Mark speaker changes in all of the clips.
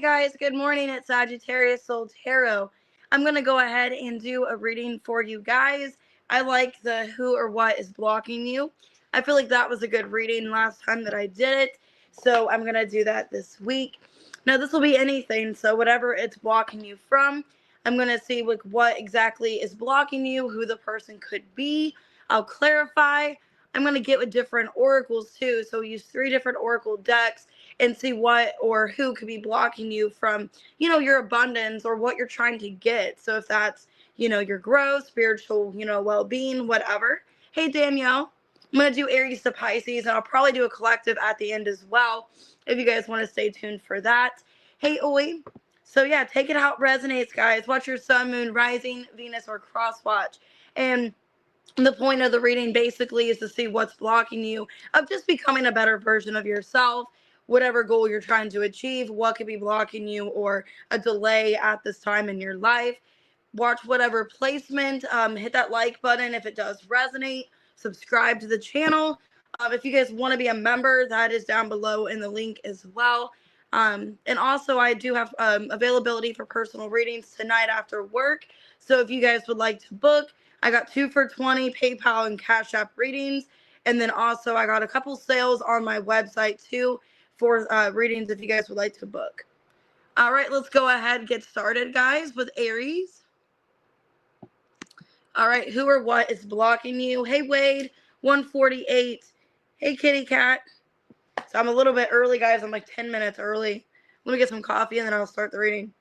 Speaker 1: guys, good morning. It's Sagittarius Soul Tarot. I'm going to go ahead and do a reading for you guys. I like the who or what is blocking you. I feel like that was a good reading last time that I did it, so I'm going to do that this week. Now, this will be anything, so whatever it's blocking you from, I'm going to see like what exactly is blocking you, who the person could be. I'll clarify. I'm going to get with different oracles too, so use 3 different oracle decks and see what or who could be blocking you from, your abundance or what you're trying to get. So if that's, your growth, spiritual, well-being, whatever. Hey, Danielle, I'm going to do Aries to Pisces, and I'll probably do a collective at the end as well if you guys want to stay tuned for that. Hey, Oi. So yeah, take it how it resonates, guys. Watch your sun, moon, rising, Venus, or cross watch. And the point of the reading basically is to see what's blocking you of just becoming a better version of yourself, whatever goal you're trying to achieve, what could be blocking you or a delay at this time in your life. Watch whatever placement, hit that like button if it does resonate, subscribe to the channel. If you guys want to be a member, that is down below in the link as well. And also I do have availability for personal readings tonight after work. So if you guys would like to book, I got 2 for $20 PayPal and Cash App readings. And then also I got a couple sales on my website too for readings if you guys would like to book. All right, let's go ahead and get started, guys, with Aries. All right, who or what is blocking you? Hey, Wade, 148. Hey, Kitty Cat. So I'm a little bit early, guys. I'm like 10 minutes early. Let me get some coffee and then I'll start the reading.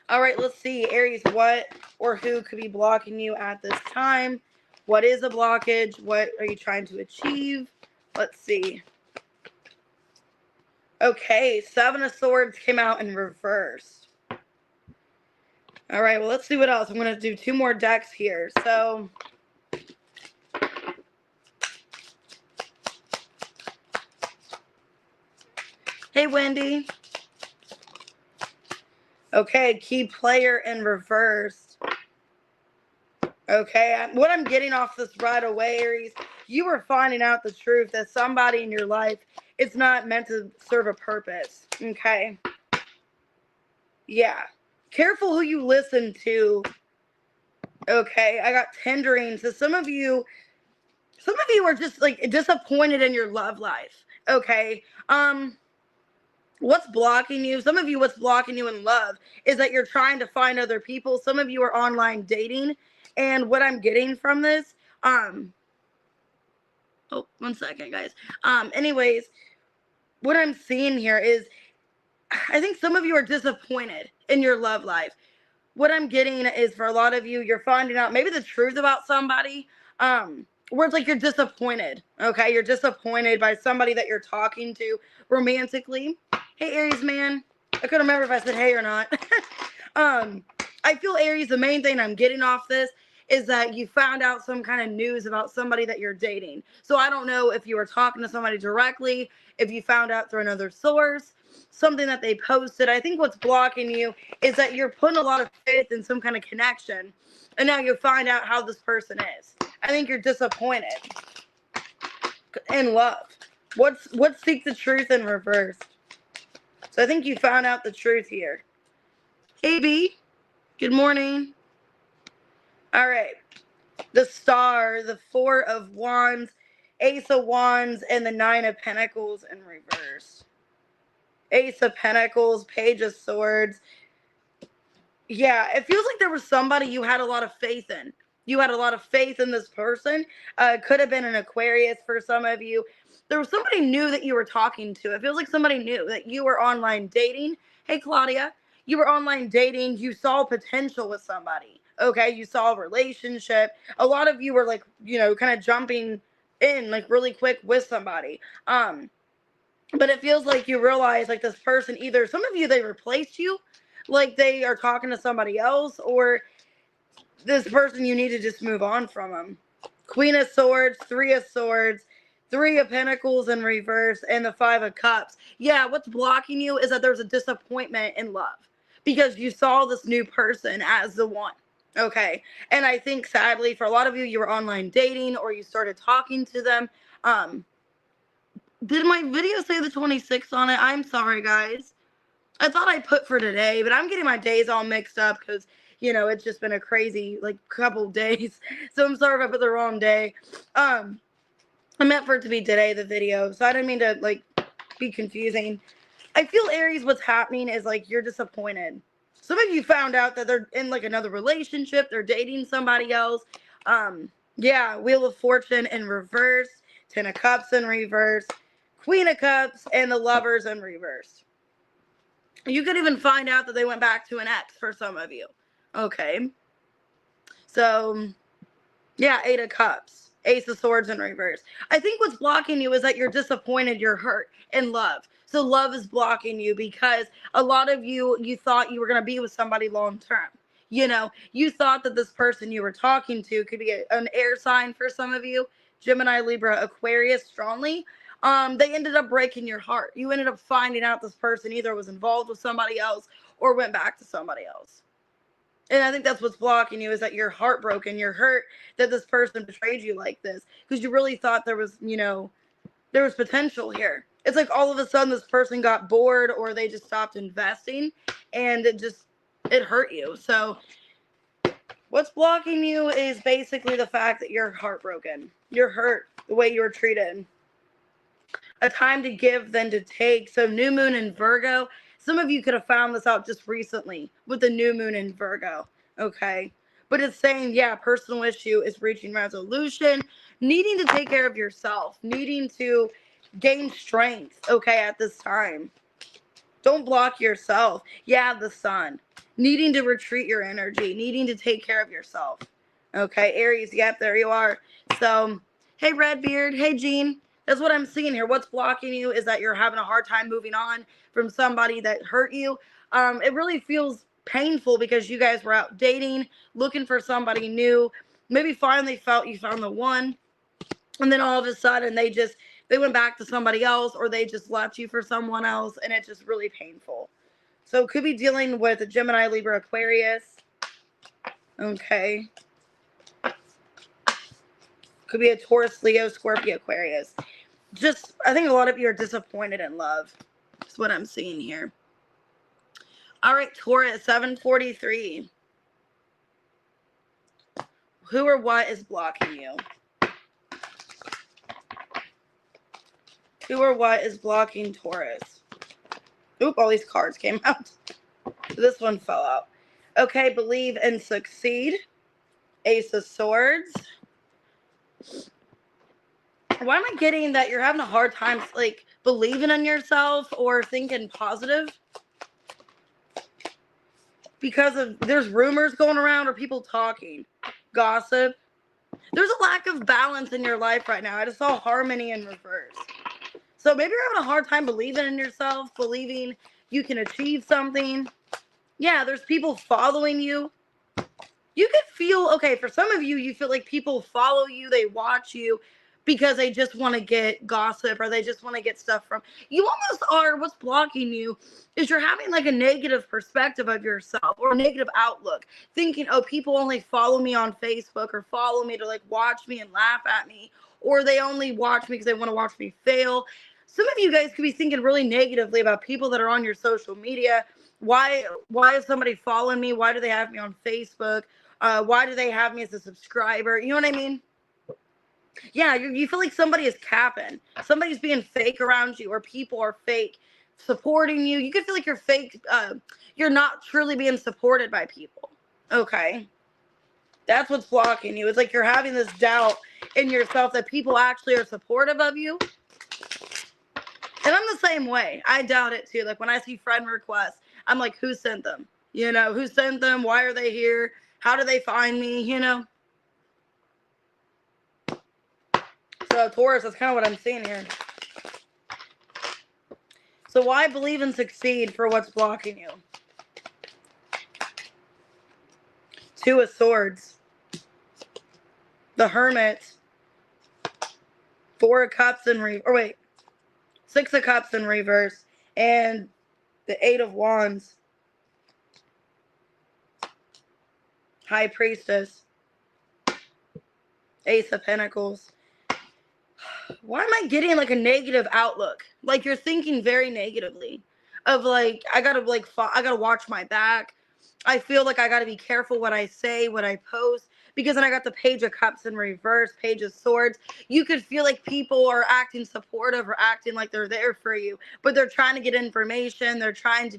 Speaker 1: All right, let's see. Aries, what or who could be blocking you at this time? What is a blockage? What are you trying to achieve? Let's see. Okay, 7 of Swords came out in reverse. All right, well, let's see what else. I'm going to do 2 more decks here. So, hey, Wendy. Okay, key player in reverse. Okay, what I'm getting off this right away, Aries, you are finding out the truth that somebody in your life is not meant to serve a purpose. Okay. Yeah. Careful who you listen to. Okay, I got tendering. So some of you are just like disappointed in your love life. Okay. What's blocking you? Some of you, what's blocking you in love is that you're trying to find other people. Some of you are online dating. And what I'm getting from this, oh, 1 second, guys. Anyways, what I'm seeing here is I think some of you are disappointed in your love life. What I'm getting is for a lot of you, you're finding out maybe the truth about somebody, where it's like you're disappointed. Okay, you're disappointed by somebody that you're talking to romantically. Hey, Aries man. I couldn't remember if I said hey or not. I feel, Aries, the main thing I'm getting off this is that you found out some kind of news about somebody that you're dating. So I don't know if you were talking to somebody directly, if you found out through another source, something that they posted. I think what's blocking you is that you're putting a lot of faith in some kind of connection, and now you find out how this person is. I think you're disappointed in love. What's seek the truth in reverse? So I think you found out the truth here. Hey, B. Good morning. All right. The Star, the 4 of Wands, Ace of Wands, and the 9 of Pentacles in reverse. Ace of Pentacles, Page of Swords. Yeah, it feels like there was somebody you had a lot of faith in. You had a lot of faith in this person. Could have been an Aquarius for some of you. There was somebody new that you were talking to. It feels like somebody new that you were online dating. Hey, Claudia. You were online dating. You saw potential with somebody. Okay, you saw a relationship. A lot of you were like, kind of jumping in like really quick with somebody. But it feels like you realize like this person, either some of you, they replaced you, like they are talking to somebody else, or this person, you need to just move on from them. Queen of Swords, 3 of Swords, 3 of Pentacles in reverse, and the 5 of Cups. Yeah, what's blocking you is that there's a disappointment in love because you saw this new person as the one. Okay. And I think sadly for a lot of you, you were online dating or you started talking to them. Did my video say the 26th on it? I'm sorry, guys. I thought I put for today, but I'm getting my days all mixed up because, you know, it's just been a crazy, like, couple days. So I'm sorry if I put the wrong day. I meant for it to be today, the video. So I didn't mean to, like, be confusing. I feel, Aries, what's happening is, like, you're disappointed. Some of you found out that they're in, like, another relationship. They're dating somebody else. Yeah, Wheel of Fortune in reverse. 10 of Cups in reverse. Queen of Cups and the Lovers in reverse. You could even find out that they went back to an ex for some of you. Okay. So, yeah, 8 of Cups. Ace of Swords in reverse. I think what's blocking you is that you're disappointed, you're hurt in love. So love is blocking you because a lot of you thought you were going to be with somebody long term. You know, you thought that this person you were talking to could be an air sign for some of you. Gemini, Libra, Aquarius strongly. They ended up breaking your heart. You ended up finding out this person either was involved with somebody else or went back to somebody else. And I think that's what's blocking you, is that you're heartbroken. You're hurt that this person betrayed you like this because you really thought there was, you know, there was potential here. It's like all of a sudden this person got bored or they just stopped investing and it hurt you. So what's blocking you is basically the fact that you're heartbroken. You're hurt the way you were treated. A time to give than to take. So new moon in Virgo. Some of you could have found this out just recently with the new moon in Virgo. Okay. But it's saying, yeah, personal issue is reaching resolution, needing to take care of yourself, needing to gain strength, okay, at this time. Don't block yourself. Yeah, the sun. Needing to retreat your energy, needing to take care of yourself. Okay, Aries, yep, there you are. So, hey, Redbeard, hey, Jean. That's what I'm seeing here. What's blocking you is that you're having a hard time moving on from somebody that hurt you. It really feels painful because you guys were out dating, looking for somebody new. Maybe finally felt you found the one. And then all of a sudden they went back to somebody else or they just left you for someone else. And it's just really painful. So could be dealing with a Gemini, Libra, Aquarius. Okay. Could be a Taurus, Leo, Scorpio, Aquarius. Just, I think a lot of you are disappointed in love. That's what I'm seeing here. All right, Taurus, 743. Who or what is blocking you? Who or what is blocking Taurus? Oop, all these cards came out. This one fell out. Okay, believe and succeed. Ace of Swords. Why am I getting that you're having a hard time, like, believing in yourself or thinking positive? Because of, there's rumors going around or people talking. Gossip. There's a lack of balance in your life right now. I just saw harmony in reverse. So maybe you're having a hard time believing in yourself, believing you can achieve something. Yeah, there's people following you. You could feel, okay, for some of you, you feel like people follow you, they watch you because they just want to get gossip or they just want to get stuff from you. Almost are, what's blocking you is you're having like a negative perspective of yourself or a negative outlook, thinking, oh, people only follow me on Facebook or follow me to like watch me and laugh at me, or they only watch me because they want to watch me fail. Some of you guys could be thinking really negatively about people that are on your social media. Why is somebody following me? Why do they have me on Facebook? Why do they have me as a subscriber? You know what I mean? Yeah, you feel like somebody is capping. Somebody's being fake around you, or people are fake supporting you. You could feel like you're fake. You're not truly being supported by people. Okay. That's what's blocking you. It's like you're having this doubt in yourself that people actually are supportive of you. And I'm the same way. I doubt it too. Like when I see friend requests, I'm like, who sent them? You know, who sent them? Why are they here? How do they find me? You know? So Taurus, that's kind of what I'm seeing here. So why believe and succeed for what's blocking you? Two of Swords. The Hermit. Four of Cups in reverse. Or wait. Six of Cups in reverse. And the Eight of Wands. High Priestess. Ace of Pentacles. Why am I getting like a negative outlook? Like you're thinking very negatively of like, I gotta watch my back. I feel like I gotta be careful what I say, what I post, because then I got the Page of Cups in reverse, Page of Swords. You could feel like people are acting supportive or acting like they're there for you, but they're trying to get information. They're trying to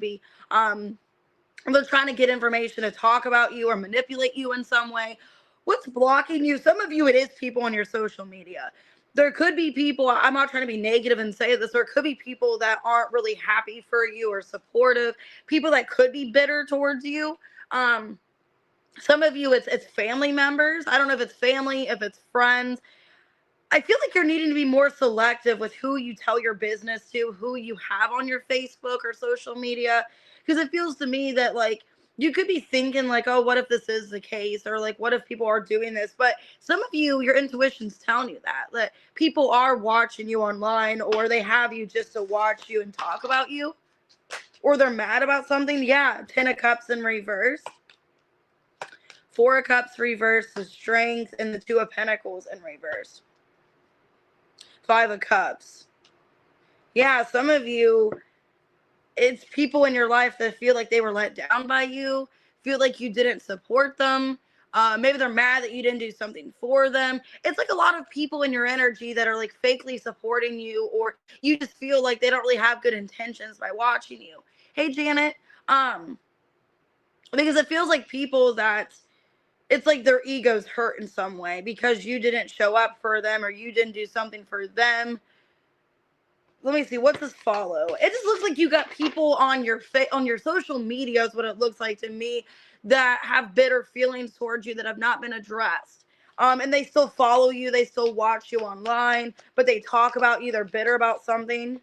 Speaker 1: get information to talk about you or manipulate you in some way. What's blocking you? Some of you, it is people on your social media. There could be people, I'm not trying to be negative and say this, there could be people that aren't really happy for you or supportive, people that could be bitter towards you. Um, some of you, it's family members. I don't know if it's family, if it's friends. I feel like you're needing to be more selective with who you tell your business to, who you have on your Facebook or social media. Because it feels to me that, like, you could be thinking, like, oh, what if this is the case? Or, like, what if people are doing this? But some of you, your intuition's telling you that people are watching you online, or they have you just to watch you and talk about you, or they're mad about something. Yeah, 10 of Cups in reverse. 4 of Cups reverse, the Strength, and the 2 of Pentacles in reverse. 5 of Cups. Yeah, some of you, it's people in your life that feel like they were let down by you, feel like you didn't support them. Maybe they're mad that you didn't do something for them. It's like a lot of people in your energy that are like fakely supporting you, or you just feel like they don't really have good intentions by watching you. Hey, Janet. Because it feels like people that it's like their ego's hurt in some way because you didn't show up for them or you didn't do something for them. Let me see, what's this follow? It just looks like you got people on your on your social media is what it looks like to me, that have bitter feelings towards you that have not been addressed. And they still follow you, they still watch you online, but they talk about you, they're bitter about something.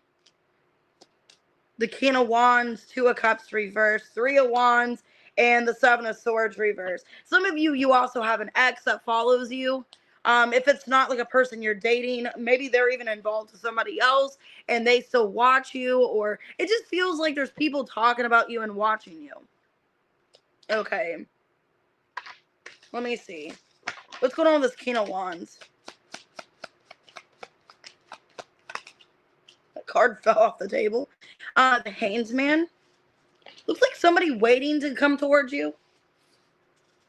Speaker 1: The King of Wands, 2 of Cups reverse, 3 of Wands, and the 7 of Swords reverse. Some of you, you also have an ex that follows you. If it's not like a person you're dating, maybe they're even involved with somebody else and they still watch you, or it just feels like there's people talking about you and watching you. Okay. Let me see. What's going on with this King of Wands? That card fell off the table. The Hangman. Looks like somebody waiting to come towards you.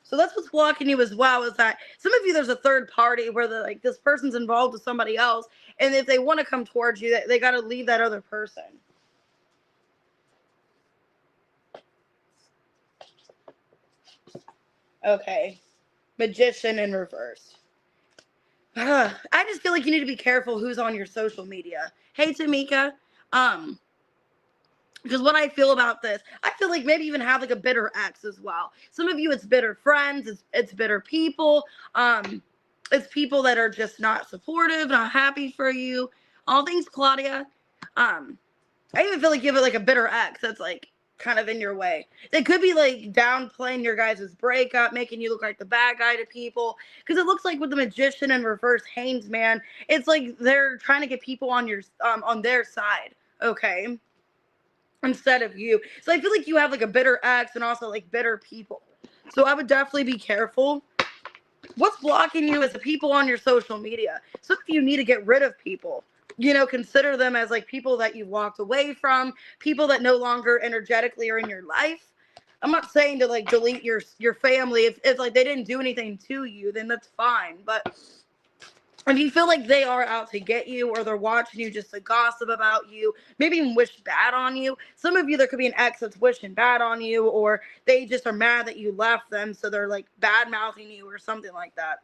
Speaker 1: So that's what's blocking you as well, is that some of you, there's a third party where this person's involved with somebody else, and if they want to come towards you, they got to leave that other person. Okay. Magician in reverse. I just feel like you need to be careful who's on your social media. Hey, Tamika. Because what I feel about this, I feel like maybe even have like a bitter ex as well. Some of you, it's bitter friends, it's bitter people. It's people that are just not supportive, not happy for you. All things Claudia. I even feel like you have like a bitter ex that's like kind of in your way. They could be like downplaying your guys' breakup, making you look like the bad guy to people. Because it looks like with the Magician and reverse Hangman, it's like they're trying to get people on their side. Okay. Instead of you. So I feel like you have like a bitter ex and also like bitter people. So I would definitely be careful. What's blocking you is the people on your social media. Some of you need to get rid of people. Consider them as like people that you walked away from, people that no longer energetically are in your life. I'm not saying to like delete your family. If it's like they didn't do anything to you, then that's fine. But if you feel like they are out to get you, or they're watching you just to gossip about you, maybe even wish bad on you. Some of you, there could be an ex that's wishing bad on you, or they just are mad that you left them, so they're like bad mouthing you or something like that.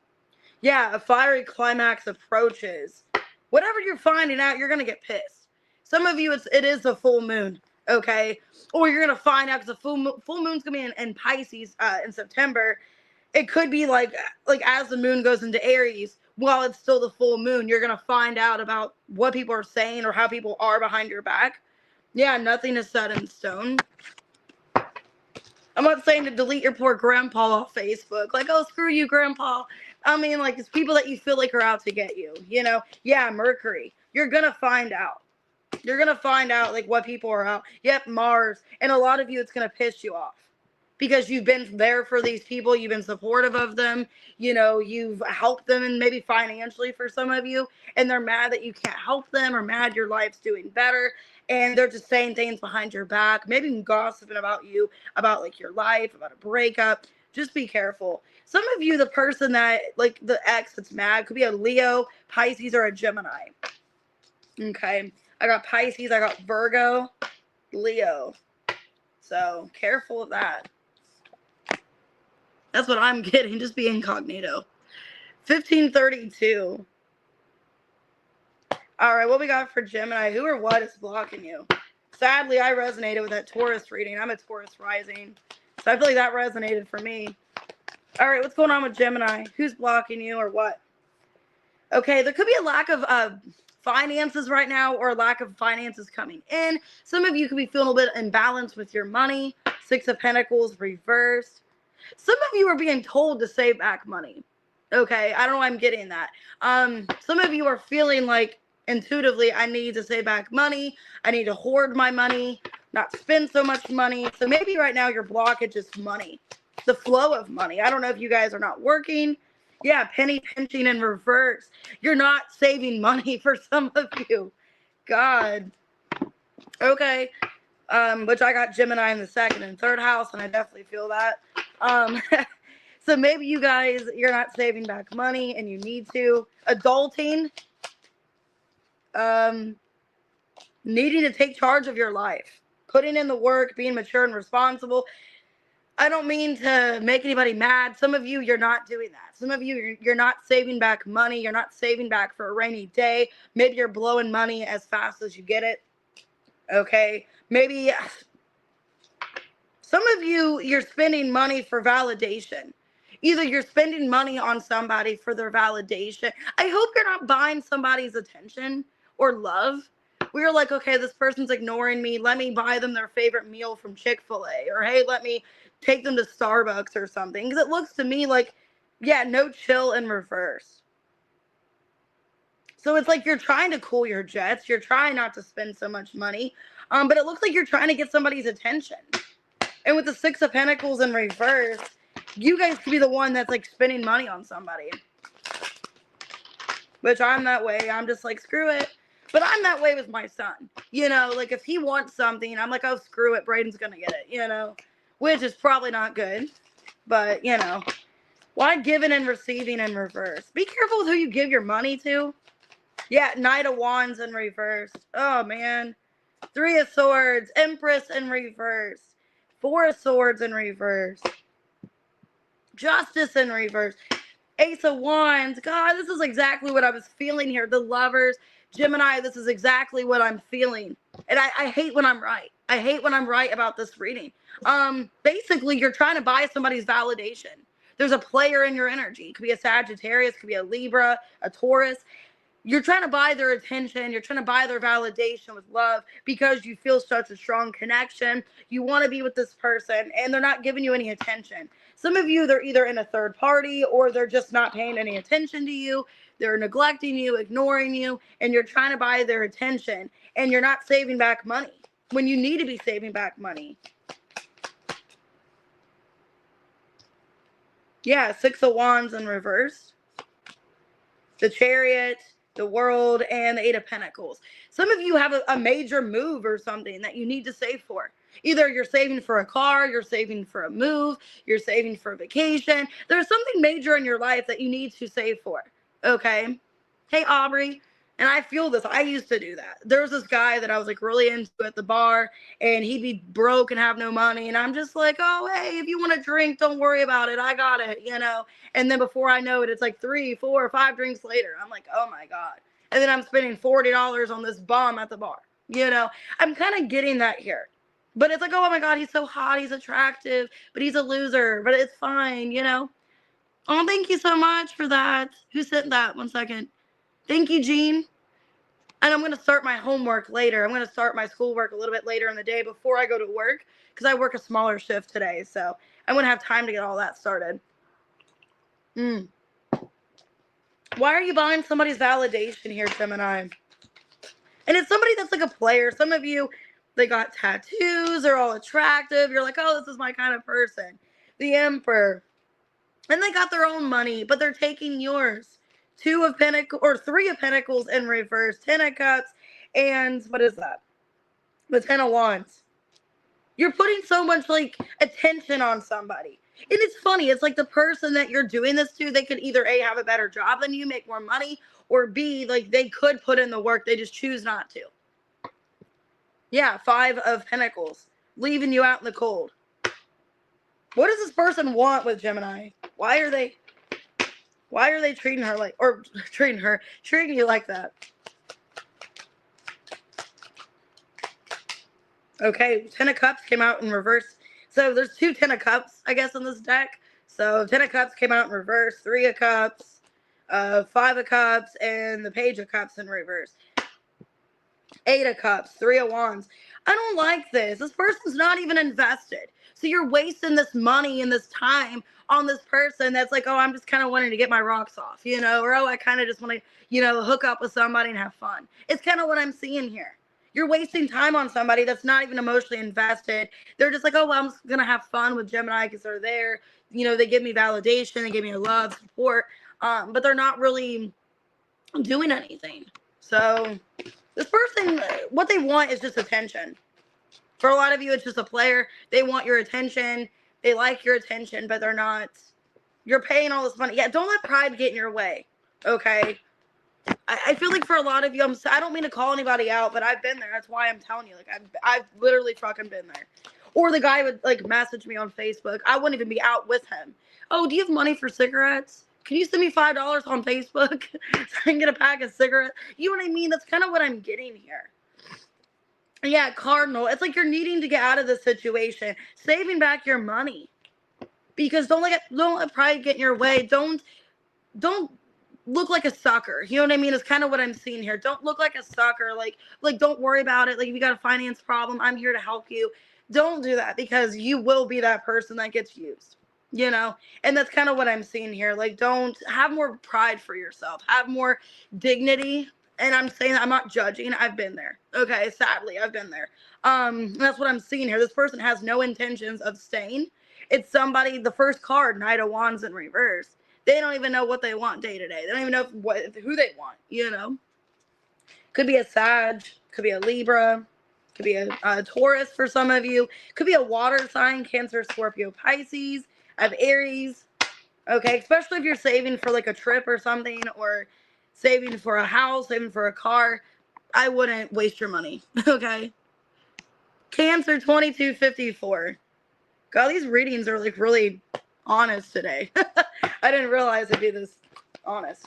Speaker 1: Yeah, a fiery climax approaches. Whatever you're finding out, you're gonna get pissed. Some of you, it is a full moon, okay? Or you're gonna find out, because the full moon's gonna be in Pisces in September. It could be like as the moon goes into Aries, while it's still the full moon, you're going to find out about what people are saying or how people are behind your back. Yeah, nothing is set in stone. I'm not saying to delete your poor grandpa off Facebook. Like, oh, screw you, grandpa. I mean, like, it's people that you feel like are out to get you, Yeah, Mercury. You're going to find out. You're going to find out, like, what people are out. Yep, Mars. And a lot of you, it's going to piss you off. because you've been there for these people. You've been supportive of them. You know, you've helped them, and maybe financially for some of you, and they're mad that you can't help them, or mad your life's doing better, and they're just saying things behind your back, maybe even gossiping about you, about like your life, about a breakup. Just be careful. Some of you, the person that, like the ex that's mad, could be a Leo, Pisces, or a Gemini. Okay, I got Pisces, I got Virgo, Leo. So careful of that. That's what I'm getting. Just be incognito. 1532. All right, what we got for Gemini? Who or what is blocking you? Sadly, I resonated with that Taurus reading. I'm a Taurus rising, so I feel like that resonated for me. All right, what's going on with Gemini? Who's blocking you or what? Okay, there could be a lack of finances right now, or a lack of finances coming in. Some of you could be feeling a little bit imbalanced with your money. Six of Pentacles reversed. Some of you are being told to save back money. Okay, I don't know why I'm getting that. Some of you are feeling like intuitively, I need to save back money. I need to hoard my money, not spend so much money. So maybe right now your blockage is money, the flow of money. I don't know if you guys are not working. Yeah, penny pinching in reverse. You're not saving money for some of you. God. Okay. Which I got Gemini in the second and third house, and I definitely feel that. So maybe you guys, you're not saving back money and you need to. Adulting. Needing to take charge of your life. Putting in the work, being mature and responsible. I don't mean to make anybody mad. Some of you, you're not doing that. Some of you, you're not saving back money. You're not saving back for a rainy day. Maybe you're blowing money as fast as you get it. Okay. Maybe some of you, you're spending money for validation. Either you're spending money on somebody for their validation. I hope you're not buying somebody's attention or love. We're like, okay, this person's ignoring me. Let me buy them their favorite meal from Chick-fil-A. Or, hey, let me take them to Starbucks or something. Because it looks to me like, yeah, no chill in reverse. So it's like you're trying to cool your jets. You're trying not to spend so much money. But it looks like you're trying to get somebody's attention. And with the Six of Pentacles in reverse, you guys could be the one that's like spending money on somebody. Which I'm that way. I'm just like, screw it. But I'm that way with my son. You know, like if he wants something, I'm like, oh, screw it. Braden's going to get it, you know. Which is probably not good. But, you know. Why giving and receiving in reverse? Be careful with who you give your money to. Yeah, Knight of Wands in reverse. Oh, man. Three of Swords. Empress in reverse. Four of Swords in reverse. Justice in reverse. Ace of Wands. God, this is exactly what I was feeling here. The Lovers. Gemini, this is exactly what I'm feeling. And I hate when I'm right. I hate when I'm right about this reading. Basically, you're trying to buy somebody's validation. There's a player in your energy. It could be a Sagittarius. It could be a Libra, a Taurus. You're trying to buy their attention. You're trying to buy their validation with love because you feel such a strong connection. You want to be with this person, and they're not giving you any attention. Some of you, they're either in a third party or they're just not paying any attention to you. They're neglecting you, ignoring you, and you're trying to buy their attention, and you're not saving back money when you need to be saving back money. Yeah, Six of Wands in reverse. The Chariot, the World, and the Eight of Pentacles. Some of you have a major move or something that you need to save for. Either you're saving for a car, you're saving for a move, you're saving for a vacation. There's something major in your life that you need to save for. Okay? Hey, Aubrey. And I feel this. I used to do that. There was this guy that I was like really into at the bar, and he'd be broke and have no money. And I'm just like, oh, hey, if you want to drink, don't worry about it. I got it, you know. And then before I know it, it's like 3, 4, 5 drinks later. I'm like, oh my God. And then I'm spending $40 on this bum at the bar. You know, I'm kind of getting that here. But it's like, oh my God, he's so hot. He's attractive, but he's a loser. But it's fine, you know. Oh, thank you so much for that. Who sent that? 1 second. Thank you, Jean. And I'm going to start my homework later. I'm going to start my schoolwork a little bit later in the day before I go to work because I work a smaller shift today. So I'm going to have time to get all that started. Why are you buying somebody's validation here, Gemini? And it's somebody that's like a player. Some of you, They got tattoos. They're all attractive. You're like, oh, this is my kind of person. The Emperor. And they got their own money, but they're taking yours. Two of Pentacles, or Three of Pentacles in reverse. 10 of Cups. And what is that? The 10 of Wands. You're putting so much, like, attention on somebody. And it's funny. It's like the person that you're doing this to, they could either A, have a better job than you, make more money, or B, like, they could put in the work. They just choose not to. Yeah, 5 of Pentacles. Leaving you out in the cold. What does this person want with Gemini? Why are they treating her like, or treating you like that? Okay, 10 of Cups came out in reverse. So there's 2 10 of Cups, I guess, in this deck. So 10 of Cups came out in reverse, 3 of Cups, 5 of Cups, and the Page of Cups in reverse. 8 of Cups, 3 of Wands. I don't like this. This person's not even invested. So you're wasting this money and this time on this person that's like, oh, I'm just kind of wanting to get my rocks off, you know, or oh, I kind of just want to, you know, hook up with somebody and have fun. It's kind of what I'm seeing here. You're wasting time on somebody that's not even emotionally invested. They're just like, oh, well, I'm just going to have fun with Gemini because they're there. You know, they give me validation. They give me love, support. But they're not really doing anything. So this person, what they want is just attention. For a lot of you, it's just a player. They want your attention. They like your attention, but they're not. You're paying all this money. Yeah, don't let pride get in your way, okay? I feel like for a lot of you, I don't mean to call anybody out, but I've been there. That's why I'm telling you. Like, I've literally fucking been there. Or the guy would, like, message me on Facebook. I wouldn't even be out with him. Oh, do you have money for cigarettes? Can you send me $5 on Facebook so I can get a pack of cigarettes? You know what I mean? That's kind of what I'm getting here. Yeah, Cardinal. It's like you're needing to get out of this situation. Saving back your money. Because don't let pride get in your way. Don't look like a sucker. You know what I mean? It's kind of what I'm seeing here. Don't look like a sucker. Like don't worry about it. Like if you got a finance problem, I'm here to help you. Don't do that because you will be that person that gets used. You know? And that's kind of what I'm seeing here. Like don't have more pride for yourself. Have more dignity. And I'm saying I'm not judging. I've been there. Okay, sadly, I've been there. That's what I'm seeing here. This person has no intentions of staying. It's somebody, the first card, Knight of Wands in reverse. They don't even know what they want day to day. They don't even know who they want, you know. Could be a Sag, could be a Libra, could be a Taurus for some of you. Could be a water sign, Cancer, Scorpio, Pisces. I have Aries. Okay, especially if you're saving for like a trip or something, or saving for a house, saving for a car, I wouldn't waste your money, okay? Cancer 2254. God, these readings are like really honest today. I didn't realize it'd be this honest.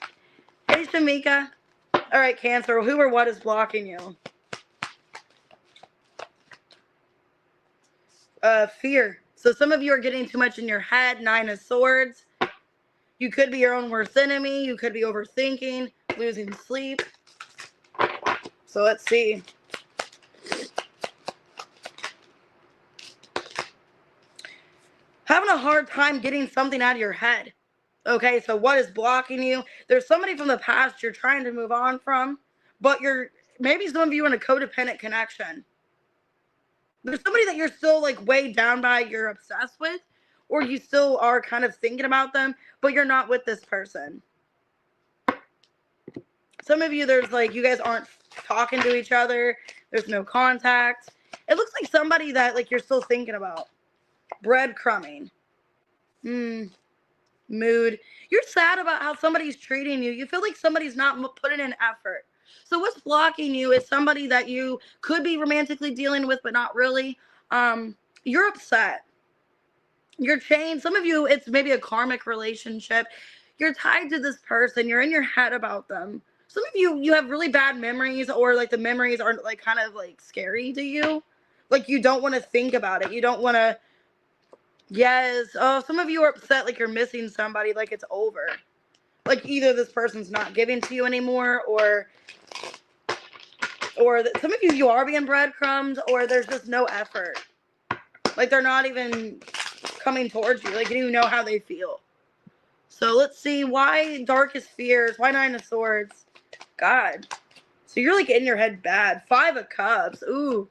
Speaker 1: Hey, Shamika. All right, Cancer, who or what is blocking you? Fear. So some of you are getting too much in your head, 9 of Swords. You could be your own worst enemy. You could be overthinking, losing sleep. So let's see. Having a hard time getting something out of your head. Okay, so what is blocking you? There's somebody from the past you're trying to move on from, but maybe some of you in a codependent connection. There's somebody that you're still like weighed down by, you're obsessed with, or you still are kind of thinking about them, but you're not with this person. Some of you, there's like, you guys aren't talking to each other. There's no contact. It looks like somebody that like you're still thinking about. Breadcrumbing. Mood. You're sad about how somebody's treating you. You feel like somebody's not putting in effort. So what's blocking you is somebody that you could be romantically dealing with, but not really. You're upset. You're chained. Some of you, it's maybe a karmic relationship. You're tied to this person. You're in your head about them. Some of you have really bad memories, or like the memories are like kind of like scary to you. Like you don't want to think about it. You don't want to. Yes. Oh, some of you are upset like you're missing somebody, like it's over. Like either this person's not giving to you anymore, or some of you are being breadcrumbed, or there's just no effort. Like they're not even coming towards you. Like you don't even know how they feel. So let's see. Why darkest fears? Why 9 of Swords? God. So you're like in your head bad. 5 of Cups. Ooh.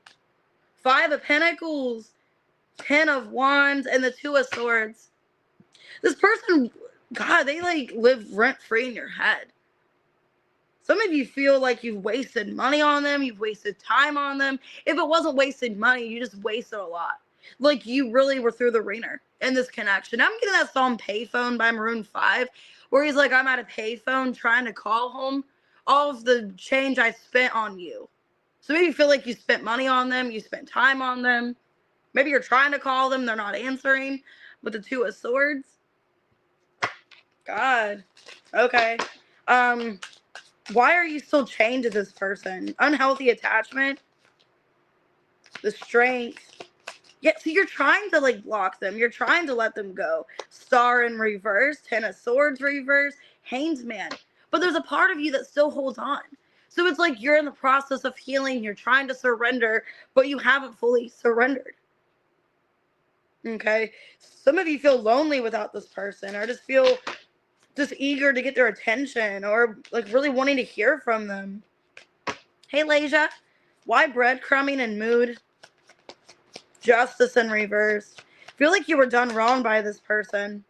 Speaker 1: Five of Pentacles, 10 of Wands, and the Two of Swords. This person, God, they like live rent-free in your head. Some of you feel like you've wasted money on them. You've wasted time on them. If it wasn't wasted money, you just wasted a lot. Like you really were through the ringer in this connection. I'm getting that song Payphone by Maroon 5, where he's like, I'm at a payphone trying to call home all of the change I spent on you. So maybe you feel like you spent money on them. You spent time on them. Maybe you're trying to call them. They're not answering. With the Two of Swords. God. Okay. Why are you still chained to this person? Unhealthy attachment. The Strength. Yeah, so you're trying to like block them. You're trying to let them go. Star in reverse. 10 of Swords reverse. Hanged Man. But there's a part of you that still holds on. So it's like you're in the process of healing. You're trying to surrender, but you haven't fully surrendered. Okay? Some of you feel lonely without this person, or just feel just eager to get their attention, or like really wanting to hear from them. Hey, Lasia. Why breadcrumbing and mood? Justice in reverse. Feel like you were done wrong by this person.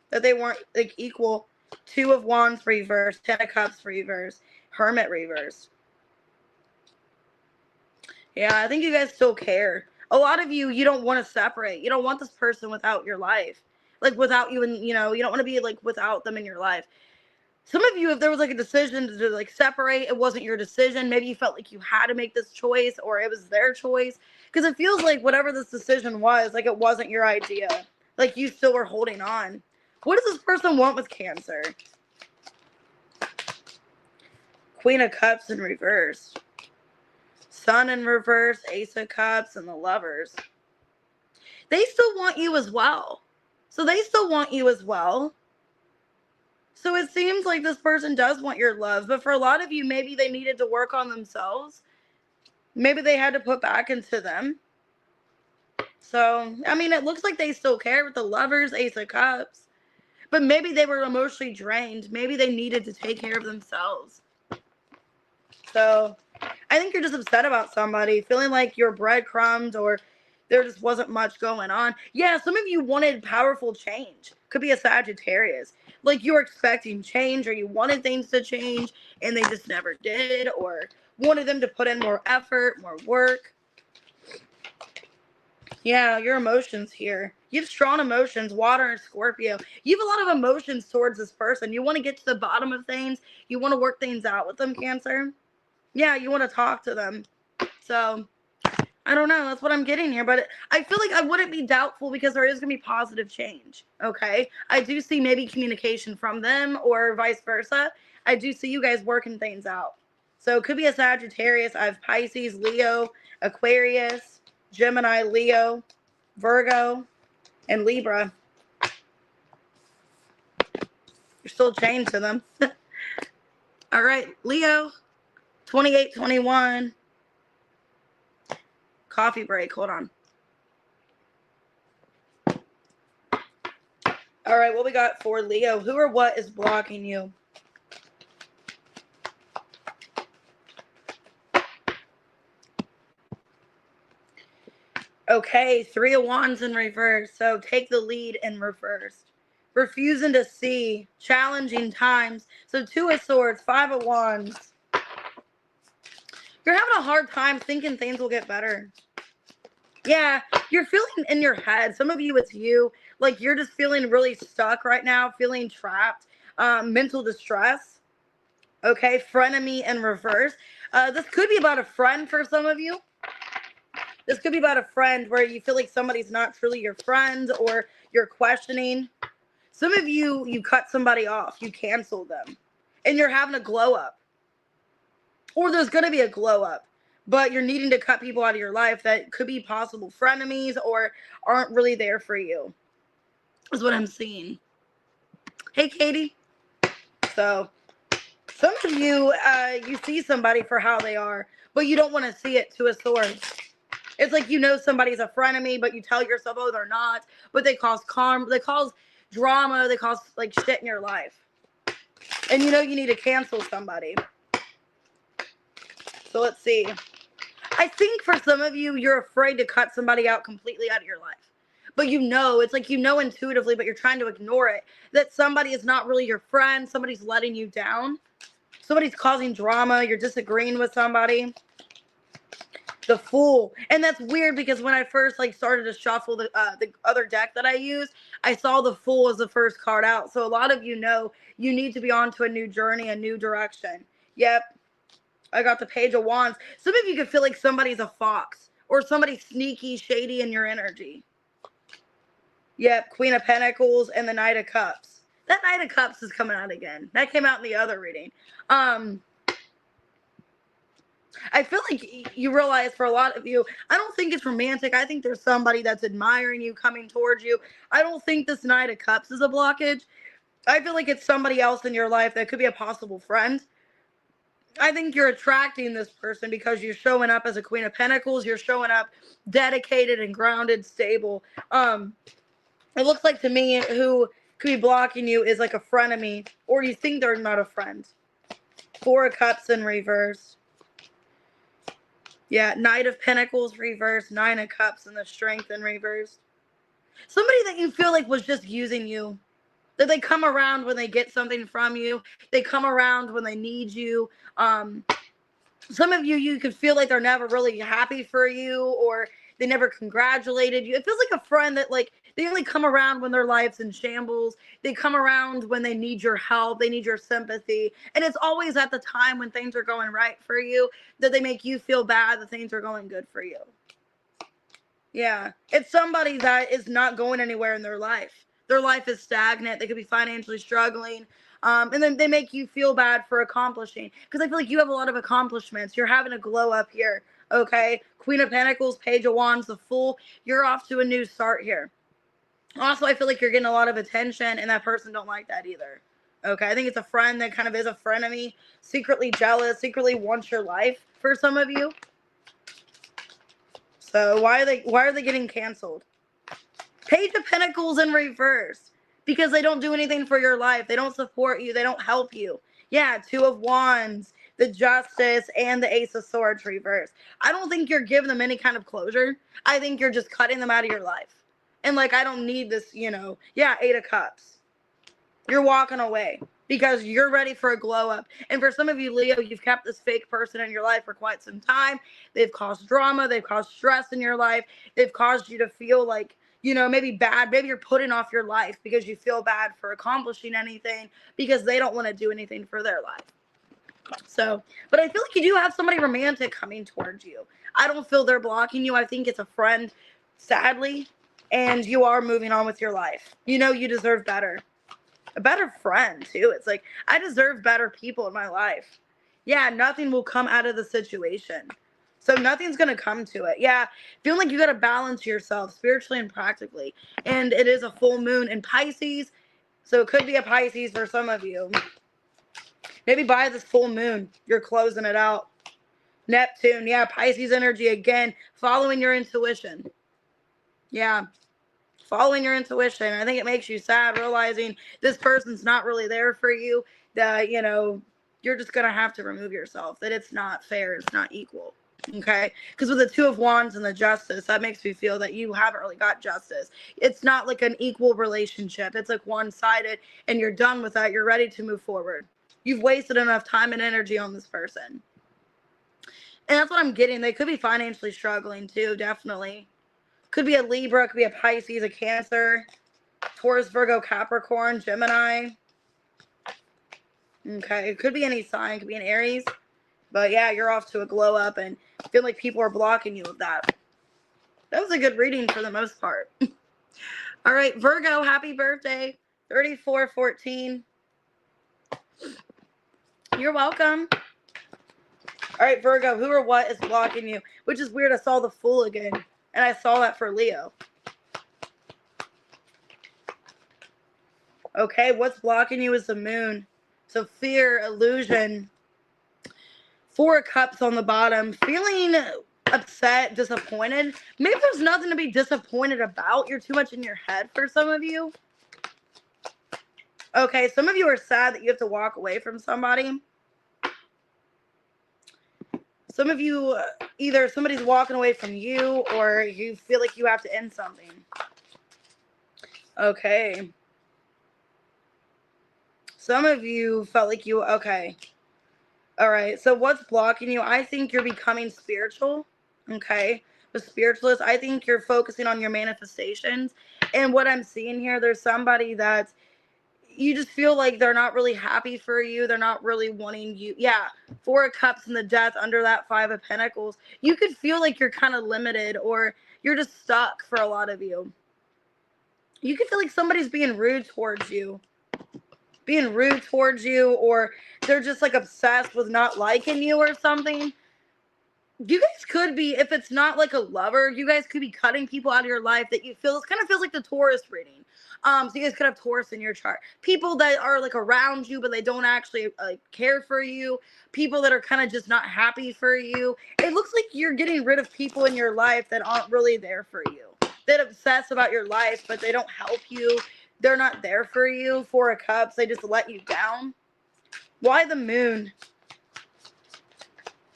Speaker 1: That they weren't like equal. Two of Wands reverse. 10 of Cups reverse. Hermit reverse. Yeah, I think you guys still care. A lot of you don't want to separate. You don't want this person without your life. Like without you, and you don't want to be like without them in your life. Some of you, if there was like a decision to like separate, it wasn't your decision. Maybe you felt like you had to make this choice, or it was their choice. Because it feels like whatever this decision was, like it wasn't your idea. Like you still were holding on. What does this person want with Cancer? Queen of Cups in reverse. Sun in reverse. Ace of Cups and the Lovers. They still want you as well. So they still want you as well. So it seems like this person does want your love. But for a lot of you, maybe they needed to work on themselves. Maybe they had to put back into them. So, I mean, it looks like they still care with the Lovers, Ace of Cups. But maybe they were emotionally drained. Maybe they needed to take care of themselves. So, I think you're just upset about somebody. Feeling like you're breadcrumbed, or there just wasn't much going on. Yeah, some of you wanted powerful change. Could be a Sagittarius. Like you were expecting change, or you wanted things to change and they just never did, or wanted them to put in more effort, more work. Yeah, your emotions here. You have strong emotions, water and Scorpio. You have a lot of emotions towards this person. You want to get to the bottom of things. You want to work things out with them, Cancer. Yeah, you want to talk to them. So, I don't know. That's what I'm getting here. But I feel like I wouldn't be doubtful because there is going to be positive change. Okay? I do see maybe communication from them or vice versa. I do see you guys working things out. So it could be a Sagittarius. I have Pisces, Leo, Aquarius, Gemini, Leo, Virgo, and Libra. You're still chained to them. All right, Leo, 28-21. Coffee break. Hold on. All right, what we got for Leo? Who or what is blocking you? Okay, 3 of Wands in reverse. So take the lead in reverse. Refusing to see. Challenging times. So 2 of Swords, 5 of Wands. You're having a hard time thinking things will get better. Yeah, you're feeling in your head. Some of you, it's you. Like you're just feeling really stuck right now, feeling trapped, mental distress. Okay, frenemy in reverse. This could be about a friend for some of you. This could be about a friend where you feel like somebody's not truly your friend, or you're questioning. Some of you, you cut somebody off. You cancel them. And you're having a glow up. Or there's going to be a glow up. But you're needing to cut people out of your life that could be possible frenemies or aren't really there for you. Is what I'm seeing. Hey, Katie. So, some of you, you see somebody for how they are, but you don't want to see it to a source. It's like somebody's a frenemy, but you tell yourself, oh, they're not. But they cause they cause drama, they cause like shit in your life. And you need to cancel somebody. So let's see. I think for some of you, you're afraid to cut somebody out completely out of your life. But you know, it's like you know intuitively, but you're trying to ignore it. That somebody is not really your friend. Somebody's letting you down. Somebody's causing drama. You're disagreeing with somebody. The Fool. And that's weird because when I first like started to shuffle the other deck that I used, I saw the Fool as the first card out. So a lot of you know you need to be on to a new journey, a new direction. Yep. I got the Page of Wands. Some of you could feel like somebody's a fox or somebody sneaky, shady in your energy. Yep, Queen of Pentacles and the Knight of Cups. That Knight of Cups is coming out again. That came out in the other reading. I feel like you realize for a lot of you, I don't think it's romantic. I think there's somebody that's admiring you, coming towards you. I don't think this Knight of Cups is a blockage. I feel like it's somebody else in your life that could be a possible friend. I think you're attracting this person because you're showing up as a Queen of Pentacles. You're showing up dedicated and grounded, stable. It looks like to me who could be blocking you is like a frenemy, or you think they're not a friend. Four of Cups in reverse. Yeah, Knight of Pentacles reverse, Nine of Cups, and the Strength in reverse. Somebody that you feel like was just using you. That they come around when they get something from you. They come around when they need you. Some of you, you could feel like they're never really happy for you, or they never congratulated you. It feels like a friend that like they only come around when their life's in shambles. They come around when they need your help. They need your sympathy. And it's always at the time when things are going right for you that they make you feel bad that things are going good for you. Yeah. It's somebody that is not going anywhere in their life. Their life is stagnant. They could be financially struggling. And then they make you feel bad for accomplishing. Because I feel like you have a lot of accomplishments. You're having a glow up here. Okay. Queen of Pentacles, Page of Wands, the Fool. You're off to a new start here. Also, I feel like you're getting a lot of attention, and that person don't like that either. Okay. I think it's a friend that kind of is a frenemy. Secretly jealous. Secretly wants your life for some of you. So why are they getting canceled? Page of Pentacles in reverse. Because they don't do anything for your life. They don't support you. They don't help you. Yeah, Two of Wands, the Justice, and the Ace of Swords reverse. I don't think you're giving them any kind of closure. I think you're just cutting them out of your life. And like, I don't need this, you know. Yeah, Eight of Cups. You're walking away because you're ready for a glow up. And for some of you, Leo, you've kept this fake person in your life for quite some time. They've caused drama. They've caused stress in your life. They've caused you to feel like, you know, maybe bad. Maybe you're putting off your life because you feel bad for accomplishing anything because they don't want to do anything for their life. So, but I feel like you do have somebody romantic coming towards you. I don't feel they're blocking you. I think it's a friend, sadly, and you are moving on with your life. You know, you deserve better. A better friend, too. It's like, I deserve better people in my life. Yeah, nothing will come out of the situation. So nothing's going to come to it. Yeah, feeling like you got to balance yourself spiritually and practically. And it is a full moon in Pisces. So it could be a Pisces for some of you. Maybe by this full moon, you're closing it out. Neptune, yeah, Pisces energy again. Following your intuition. Yeah. Following your intuition. I think it makes you sad realizing this person's not really there for you. That, you know, you're just going to have to remove yourself. That it's not fair. It's not equal. Okay? Because with the Two of Wands and the Justice, that makes me feel that you haven't really got justice. It's not like an equal relationship. It's like one-sided and you're done with that. You're ready to move forward. You've wasted enough time and energy on this person. And that's what I'm getting. They could be financially struggling too, definitely. Could be a Libra, could be a Pisces, a Cancer, Taurus, Virgo, Capricorn, Gemini. Okay, it could be any sign, it could be an Aries. But yeah, you're off to a glow up and I feel like people are blocking you with that. That was a good reading for the most part. All right, Virgo, happy birthday. 3414. You're welcome. All right, Virgo, who or what is blocking you? Which is weird, I saw the Fool again. And I saw that for Leo. Okay, what's blocking you is the moon. So fear, illusion. Four of Cups on the bottom. Feeling upset, disappointed. Maybe there's nothing to be disappointed about. You're too much in your head for some of you. Okay, some of you are sad that you have to walk away from somebody. Some of you, either somebody's walking away from you or you feel like you have to end something. Okay. Some of you felt like you, okay. All right. So what's blocking you? I think you're becoming spiritual. Okay. The spiritualist, I think you're focusing on your manifestations. And what I'm seeing here, there's somebody that you just feel like they're not really happy for you. They're not really wanting you. Yeah. Four of Cups and the Death under that Five of Pentacles. You could feel like you're kind of limited or you're just stuck for a lot of you. You could feel like somebody's being rude towards you. Or they're just like obsessed with not liking you or something. You guys could be, if it's not like a lover, you guys could be cutting people out of your life that you feel, this kind of feels like the Taurus reading. So you guys could have Taurus in your chart. People that are like around you, but they don't actually care for you. People that are kind of just not happy for you. It looks like you're getting rid of people in your life that aren't really there for you. That obsess about your life, but they don't help you. They're not there for you. Four of Cups, they just let you down. Why the Moon?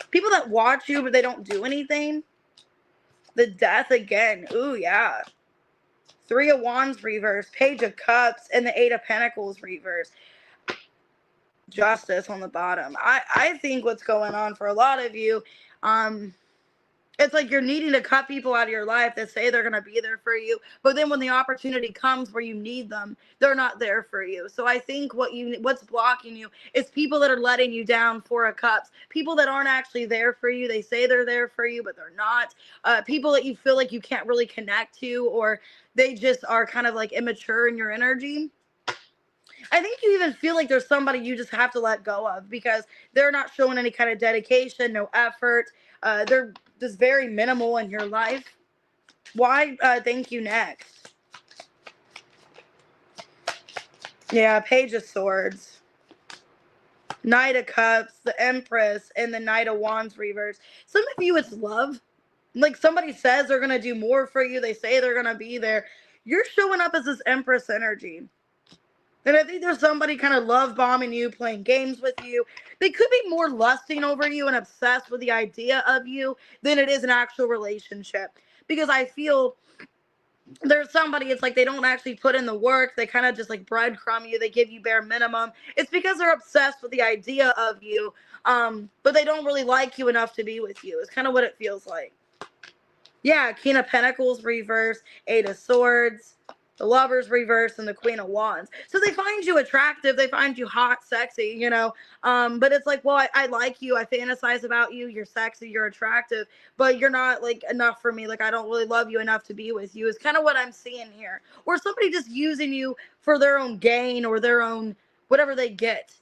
Speaker 1: People that watch you, but they don't do anything. The Death again. Ooh, yeah. Three of Wands reverse. Page of Cups and the Eight of Pentacles reverse. Justice on the bottom. I think what's going on for a lot of you, it's like you're needing to cut people out of your life that say they're going to be there for you. But then when the opportunity comes where you need them, they're not there for you. So I think what's blocking you is people that are letting you down. Four of Cups. People that aren't actually there for you. They say they're there for you, but they're not. People that you feel like you can't really connect to, or they just are kind of like immature in your energy. I think you even feel like there's somebody you just have to let go of because they're not showing any kind of dedication, no effort. They're just very minimal in your life. Why? Thank you next. Yeah, Page of Swords. Knight of Cups, the Empress, and the Knight of Wands reverse. Some of you, it's love. Like somebody says they're going to do more for you. They say they're going to be there. You're showing up as this Empress energy. And I think there's somebody kind of love bombing you, playing games with you. They could be more lusting over you and obsessed with the idea of you than it is an actual relationship. Because I feel there's somebody, it's like they don't actually put in the work. They kind of just like breadcrumb you. They give you bare minimum. It's because they're obsessed with the idea of you. But they don't really like you enough to be with you. It's kind of what it feels like. Yeah, King of Pentacles reverse, Eight of Swords, the Lovers reverse, and the Queen of Wands. So they find you attractive. They find you hot, sexy, you know. But it's like, well, I like you. I fantasize about you. You're sexy. You're attractive. But you're not, like, enough for me. Like, I don't really love you enough to be with you. Is kind of what I'm seeing here. Or somebody just using you for their own gain or their own whatever they get.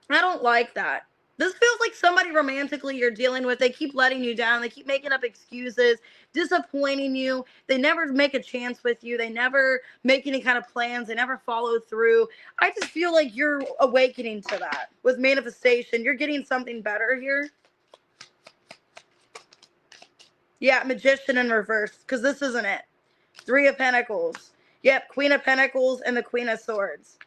Speaker 1: I don't like that. This feels like somebody romantically you're dealing with. They keep letting you down. They keep making up excuses, disappointing you. They never make a chance with you. They never make any kind of plans. They never follow through. I just feel like you're awakening to that with manifestation. You're getting something better here. Yeah, Magician in reverse, because this isn't it. Three of Pentacles. Yep, Queen of Pentacles and the Queen of Swords.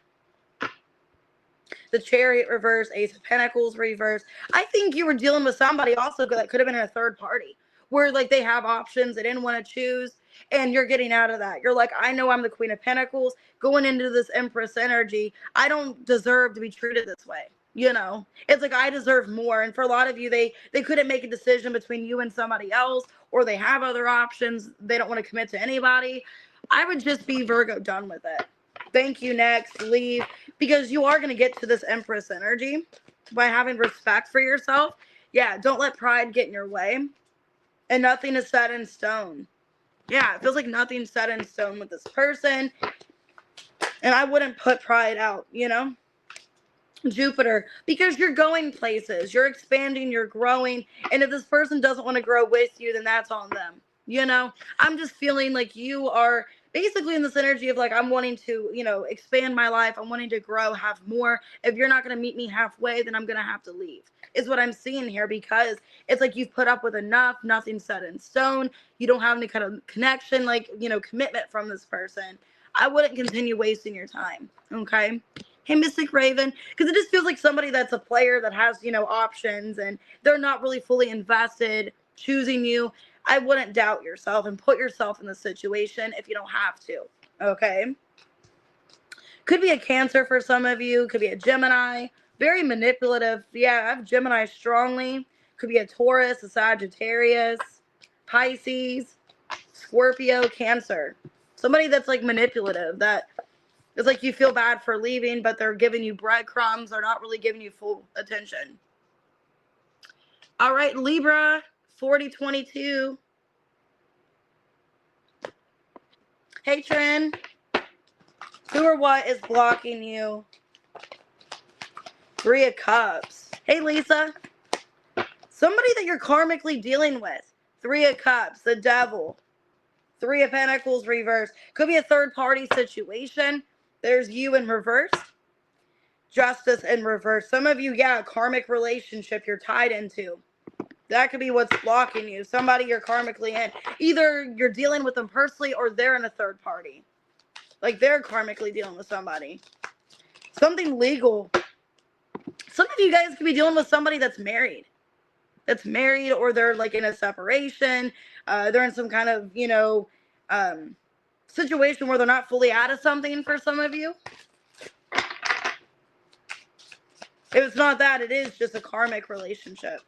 Speaker 1: The Chariot reverse, Ace of Pentacles reverse. I think you were dealing with somebody also that could have been in a third party where like they have options. They didn't want to choose and you're getting out of that. You're like, I know I'm the Queen of Pentacles going into this Empress energy. I don't deserve to be treated this way. You know, it's like I deserve more. And for a lot of you, they couldn't make a decision between you and somebody else, or they have other options. They don't want to commit to anybody. I would just be Virgo done with it. Thank you, next, leave. Because you are going to get to this Empress energy by having respect for yourself. Yeah, don't let pride get in your way. And nothing is set in stone. Yeah, it feels like nothing's set in stone with this person. And I wouldn't put pride out, you know? Jupiter, because you're going places. You're expanding, you're growing. And if this person doesn't want to grow with you, then that's on them. You know? I'm just feeling like you are basically in this energy of like, I'm wanting to, you know, expand my life. I'm wanting to grow, have more. If you're not going to meet me halfway, then I'm going to have to leave, is what I'm seeing here, because it's like you've put up with enough, nothing set in stone. You don't have any kind of connection, like, you know, commitment from this person. I wouldn't continue wasting your time. Okay. Hey, Mystic Raven, because it just feels like somebody that's a player that has, you know, options and they're not really fully invested choosing you. I wouldn't doubt yourself and put yourself in the situation if you don't have to, okay? Could be a Cancer for some of you. Could be a Gemini. Very manipulative. Yeah, I have Gemini strongly. Could be a Taurus, a Sagittarius, Pisces, Scorpio, Cancer. Somebody that's like manipulative, that it's like you feel bad for leaving, but they're giving you breadcrumbs. They're not really giving you full attention. All right, Libra, 4022. Hey, Trin. Who or what is blocking you? 3 of Cups. Hey, Lisa. Somebody that you're karmically dealing with. 3 of Cups, the Devil. 3 of Pentacles reversed. Could be a third-party situation. There's you in reverse. Justice in reverse. Some of you, yeah, a karmic relationship you're tied into. That could be what's blocking you. Somebody you're karmically in. Either you're dealing with them personally or they're in a third party. Like they're karmically dealing with somebody. Something legal. Some of you guys could be dealing with somebody that's married. That's married, or they're like in a separation. They're in some kind of, you know, situation where they're not fully out of something for some of you. If it's not that, it is just a karmic relationship.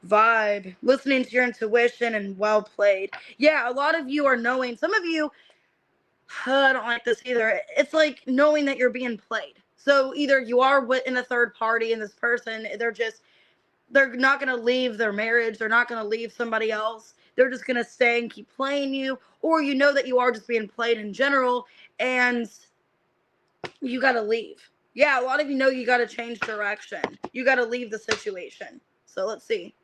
Speaker 1: Vibe. Listening to your intuition and well played. Yeah, a lot of you are knowing. Some of you, I don't like this either. It's like knowing that you're being played. So either you are in a third party and this person, they're not going to leave their marriage. They're not going to leave somebody else. They're just going to stay and keep playing you. Or you know that you are just being played in general and you got to leave. Yeah, a lot of you know you got to change direction. You got to leave the situation. So let's see.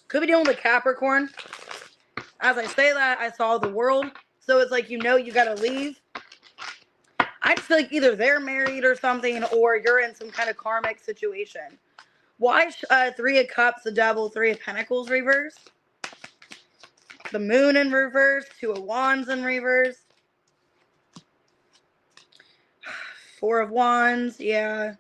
Speaker 1: Could be dealing with a Capricorn. As I say that, I saw the world. So it's like, you know, you got to leave. I just feel like either they're married or something, or you're in some kind of karmic situation. Why 3 of Cups, the Devil, 3 of Pentacles reverse? The Moon in reverse, 2 of Wands in reverse. 4 of Wands, yeah.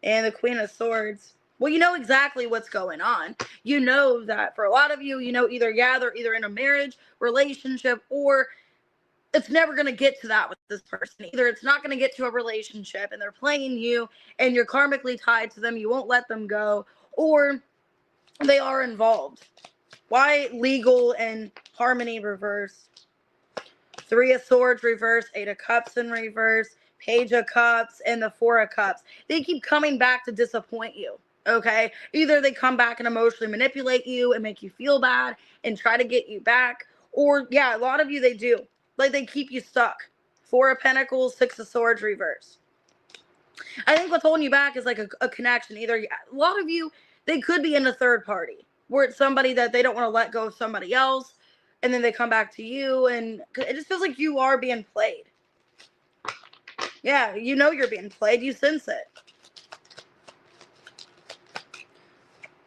Speaker 1: And the Queen of Swords. Well, you know exactly what's going on. You know that for a lot of you, you know either, yeah, they're either in a marriage, relationship, or it's never going to get to that with this person. Either it's not going to get to a relationship and they're playing you and you're karmically tied to them. You won't let them go, or they are involved. Why legal and harmony reverse? 3 of Swords reverse, 8 of Cups in reverse, Page of Cups, and the 4 of Cups. They keep coming back to disappoint you. Okay, either they come back and emotionally manipulate you and make you feel bad and try to get you back, or yeah, a lot of you, they do. Like they keep you stuck. 4 of Pentacles, 6 of Swords reverse. I think what's holding you back is like a connection. Either a lot of you, they could be in a third party where it's somebody that they don't want to let go of somebody else, and then they come back to you, and it just feels like you are being played. Yeah, you know you're being played. You sense it.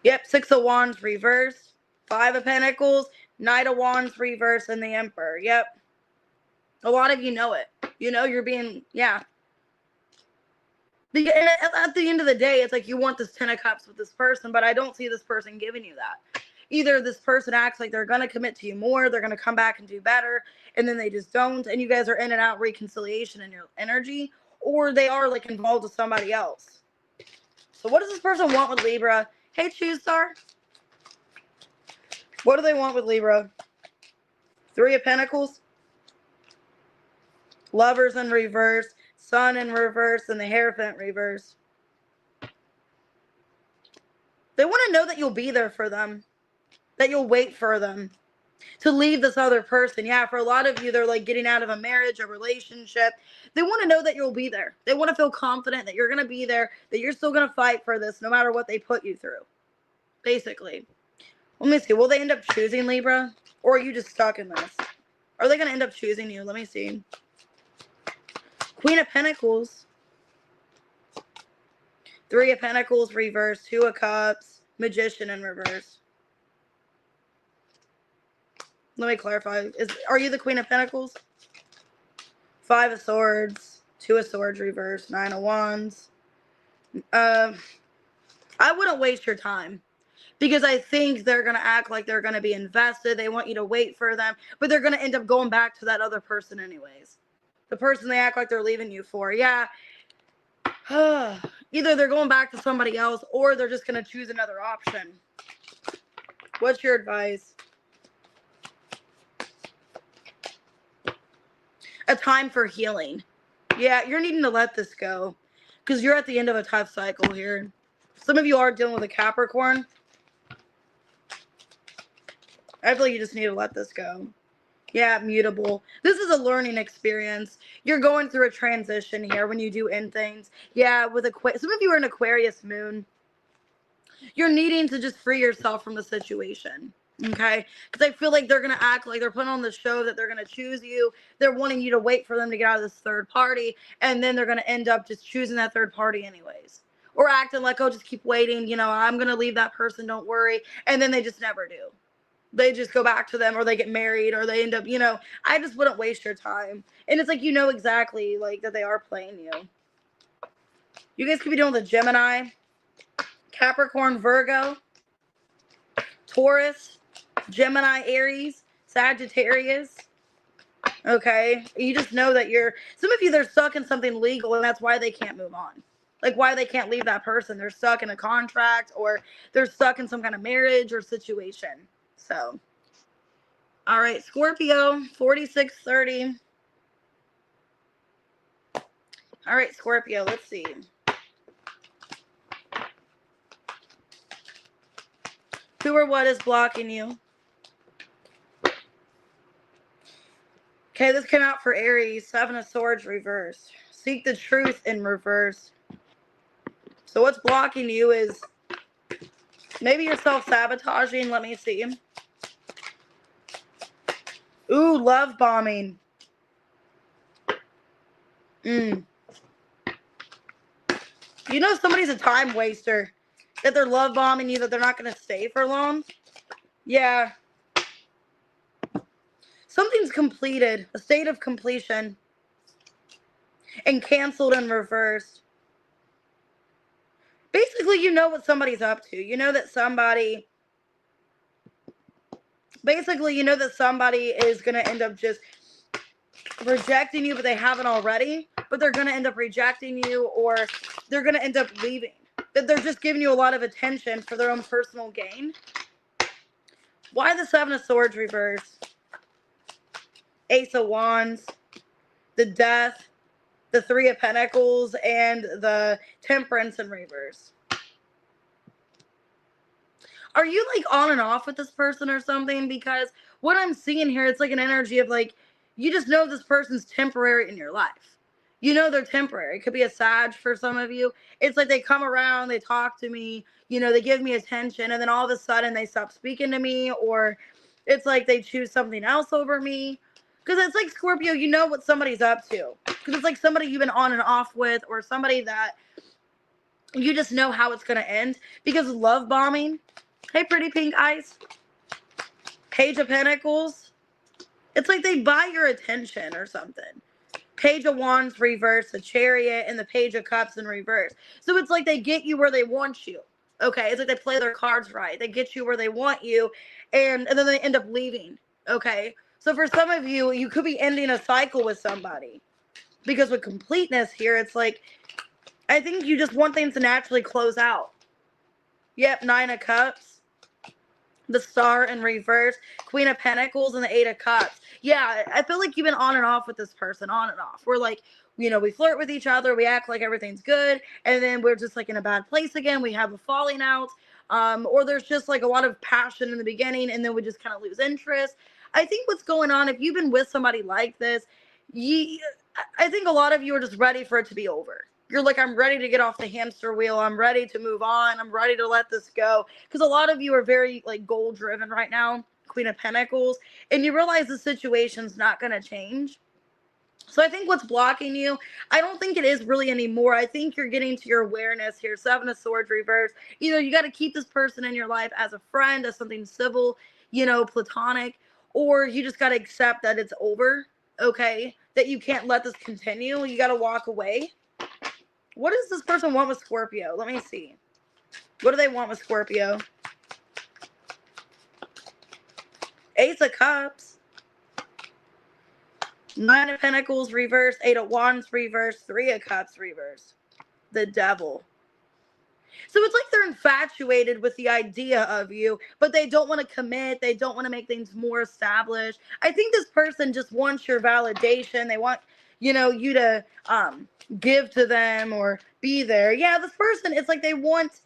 Speaker 1: Yep, 6 of Wands reverse, 5 of Pentacles, Knight of Wands reverse, and the Emperor. Yep. A lot of you know it. You know you're being, yeah. At the end of the day, it's like you want this 10 of Cups with this person, but I don't see this person giving you that. Either this person acts like they're going to commit to you more, they're going to come back and do better, and then they just don't, and you guys are in and out reconciliation in your energy, or they are like involved with somebody else. So what does this person want with Libra? Hey, Choose Star. What do they want with Libra? 3 of Pentacles. Lovers in reverse. Sun in reverse. And the Hierophant reverse. They want to know that you'll be there for them. That you'll wait for them. To leave this other person. Yeah, for a lot of you, they're like getting out of a marriage, a relationship. They want to know that you'll be there. They want to feel confident that you're going to be there. That you're still going to fight for this no matter what they put you through. Basically. Let me see. Will they end up choosing Libra? Or are you just stuck in this? Are they going to end up choosing you? Let me see. Queen of Pentacles. 3 of Pentacles reverse. 2 of Cups. Magician in reverse. Let me clarify. Are you the Queen of Pentacles? Five of Swords, Two of Swords reverse, Nine of Wands. I wouldn't waste your time. Because I think they're going to act like they're going to be invested. They want you to wait for them. But they're going to end up going back to that other person anyways. The person they act like they're leaving you for. Yeah. Either they're going back to somebody else or they're just going to choose another option. What's your advice? A time for healing. Yeah, you're needing to let this go. Because you're at the end of a tough cycle here. Some of you are dealing with a Capricorn. I feel like you just need to let this go. Yeah, mutable. This is a learning experience. You're going through a transition here when you do end things. Yeah, with some of you are an Aquarius moon. You're needing to just free yourself from the situation. Okay? Because I feel like they're going to act like they're putting on the show that they're going to choose you. They're wanting you to wait for them to get out of this third party. And then they're going to end up just choosing that third party anyways. Or acting like, oh, just keep waiting. You know, I'm going to leave that person. Don't worry. And then they just never do. They just go back to them, or they get married, or they end up, you know, I just wouldn't waste your time. And it's like, you know exactly, like, that they are playing you. You guys could be dealing with a Gemini, Capricorn, Virgo, Taurus, Gemini, Aries, Sagittarius. Okay? You just know that some of you, they're stuck in something legal, and that's why they can't move on. Like, why they can't leave that person. They're stuck in a contract, or they're stuck in some kind of marriage or situation. So, all right, Scorpio, 4630. All right, Scorpio, let's see. Who or what is blocking you? Okay, this came out for Aries, Seven of Swords reversed. Seek the truth in reverse. So what's blocking you is maybe you're self-sabotaging. Let me see. Ooh, love bombing. You know somebody's a time waster. That they're love bombing you, that they're not going to stay for long. Yeah. Something's completed. A state of completion. And canceled and reversed. Basically, you know what somebody's up to. You know that somebody... Basically, you know that somebody is going to end up just rejecting you, but they haven't already. But they're going to end up rejecting you, or they're going to end up leaving. That they're just giving you a lot of attention for their own personal gain. Why the Seven of Swords reversed? Ace of Wands, the Death, the Three of Pentacles, and the Temperance in reverse. Are you like on and off with this person or something? Because what I'm seeing here, it's like an energy of like, you just know this person's temporary in your life. You know they're temporary. It could be a Sag for some of you. It's like they come around, they talk to me, you know, they give me attention, and then all of a sudden they stop speaking to me, or it's like they choose something else over me. Because it's like, Scorpio, you know what somebody's up to. Because it's like somebody you've been on and off with, or somebody that you just know how it's going to end. Because love bombing... Hey, pretty pink eyes. Page of Pentacles. It's like they buy your attention or something. Page of Wands reverse, the Chariot, and the Page of Cups in reverse. So it's like they get you where they want you. Okay, it's like they play their cards right. They get you where they want you, and then they end up leaving. Okay, so for some of you, you could be ending a cycle with somebody. Because with completeness here, it's like, I think you just want things to naturally close out. Yep, Nine of Cups. The Star in reverse, Queen of Pentacles, and the Eight of Cups. Yeah, I feel like you've been on and off with this person, on and off. We're like, you know, we flirt with each other, we act like everything's good, and then we're just like in a bad place again. We have a falling out, or there's just like a lot of passion in the beginning, and then we just kind of lose interest. I think what's going on, if you've been with somebody like this, I think a lot of you are just ready for it to be over. You're like, I'm ready to get off the hamster wheel. I'm ready to move on. I'm ready to let this go. Because a lot of you are very like goal driven right now. Queen of Pentacles. And you realize the situation's not going to change. So I think what's blocking you, I don't think it is really anymore. I think you're getting to your awareness here. Seven of Swords reverse. Either you got to keep this person in your life as a friend, as something civil, you know, platonic, or you just got to accept that it's over. okay, that you can't let this continue. You got to walk away. What does this person want with Scorpio? Let me see. What do they want with Scorpio? Ace of Cups. 9 of Pentacles reverse. 8 of Wands reverse. 3 of Cups reverse. The Devil. So it's like they're infatuated with the idea of you, but they don't want to commit. They don't want to make things more established. I think this person just wants your validation. They want, you know, you to give to them or be there. Yeah, this person, it's like they want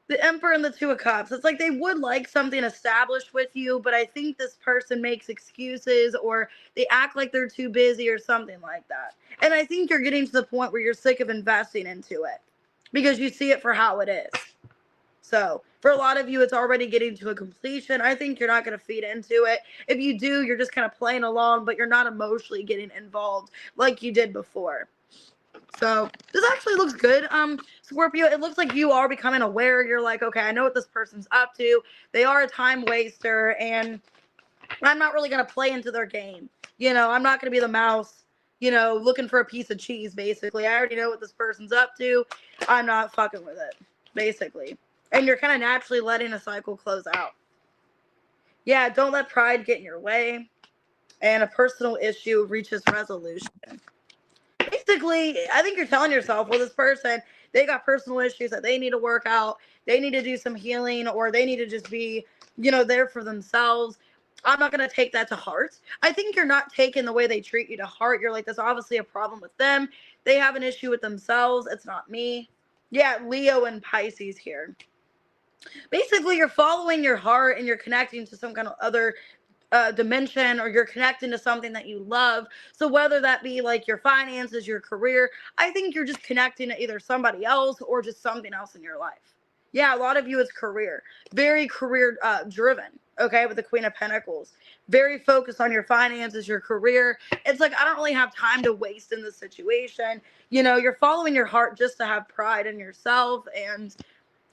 Speaker 1: the Emperor and the 2 of Cups. It's like they would like something established with you, but I think this person makes excuses or they act like they're too busy or something like that. And I think you're getting to the point where you're sick of investing into it because you see it for how it is. So for a lot of you, it's already getting to a completion. I think you're not going to feed into it. If you do, you're just kind of playing along, but you're not emotionally getting involved like you did before. So this actually looks good, Scorpio. It looks like you are becoming aware. You're like, okay, I know what this person's up to. They are a time waster, and I'm not really going to play into their game. You know, I'm not going to be the mouse, you know, looking for a piece of cheese, basically. I already know what this person's up to. I'm not fucking with it, basically. And you're kind of naturally letting a cycle close out. Yeah, don't let pride get in your way. And a personal issue reaches resolution. Basically, I think you're telling yourself, well, this person, they got personal issues that they need to work out. They need to do some healing, or they need to just be, you know, there for themselves. I'm not going to take that to heart. I think you're not taking the way they treat you to heart. You're like, there's obviously a problem with them. They have an issue with themselves. It's not me. Yeah, Leo and Pisces here. Basically, you're following your heart and you're connecting to some kind of other dimension, or you're connecting to something that you love. So whether that be like your finances, your career, I think you're just connecting to either somebody else or just something else in your life. Yeah, a lot of you, it's career, very career driven. Okay, with the Queen of Pentacles, very focused on your finances, your career. It's like, I don't really have time to waste in this situation. You know, you're following your heart just to have pride in yourself. And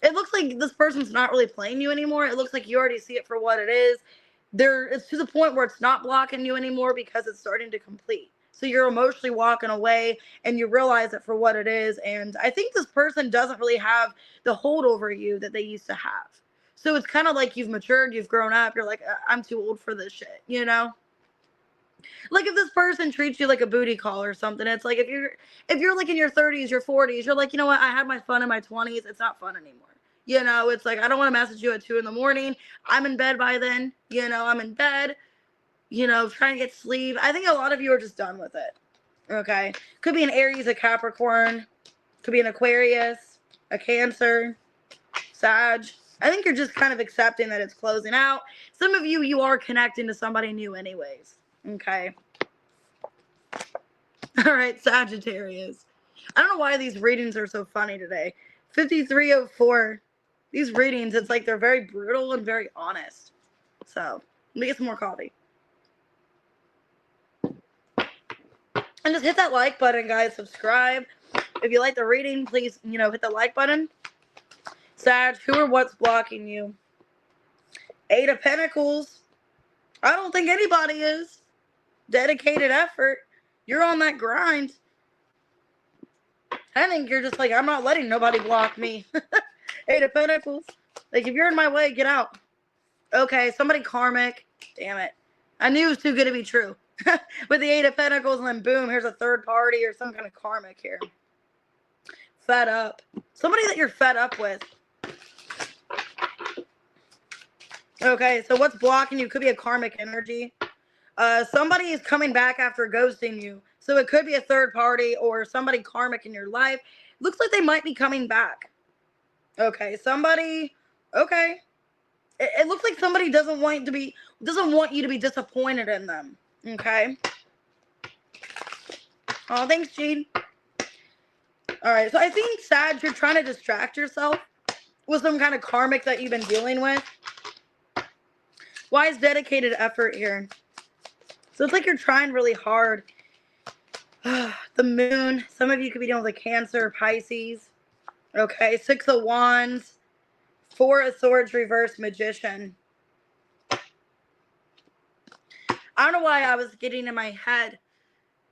Speaker 1: it looks like this person's not really playing you anymore. It looks like you already see it for what it is. It's to the point where it's not blocking you anymore because it's starting to complete. So you're emotionally walking away and you realize it for what it is. And I think this person doesn't really have the hold over you that they used to have. So it's kind of like you've matured, you've grown up. You're like, I'm too old for this shit, you know? Like if this person treats you like a booty call or something, it's like if you're like in your 30s, your 40s, you're like, you know what? I had my fun in my 20s. It's not fun anymore. You know, it's like, I don't want to message you at 2 a.m. I'm in bed by then. You know, I'm in bed, you know, trying to get sleep. I think a lot of you are just done with it. Okay. Could be an Aries, a Capricorn. Could be an Aquarius, a Cancer, Sag. I think you're just kind of accepting that it's closing out. Some of you are connecting to somebody new anyways. Okay. All right, Sagittarius. I don't know why these readings are so funny today. 5304. These readings, it's like they're very brutal and very honest. So, let me get some more coffee. And just hit that like button, guys. Subscribe. If you like the reading, please, you know, hit the like button. Sag, who or what's blocking you? 8 of Pentacles. I don't think anybody is. Dedicated effort. You're on that grind. I think you're just like, I'm not letting nobody block me. 8 of Pentacles. Like, if you're in my way, get out. Okay, somebody karmic. Damn it. I knew it was too good to be true. With the 8 of Pentacles, and then boom, here's a third party or some kind of karmic here. Fed up. Somebody that you're fed up with. Okay, so what's blocking you? Could be a karmic energy. Somebody is coming back after ghosting you. So it could be a third party or somebody karmic in your life. Looks like they might be coming back. Okay, somebody. Okay, it looks like somebody doesn't want you to be disappointed in them. Okay. Oh, thanks, Gene. All right, so I think, Sag, you're trying to distract yourself with some kind of karmic that you've been dealing with. Why is dedicated effort here? So it's like you're trying really hard. The moon. Some of you could be dealing with a Cancer, Pisces. Okay, 6 of Wands. 4 of Swords reverse, Magician. I don't know why I was getting in my head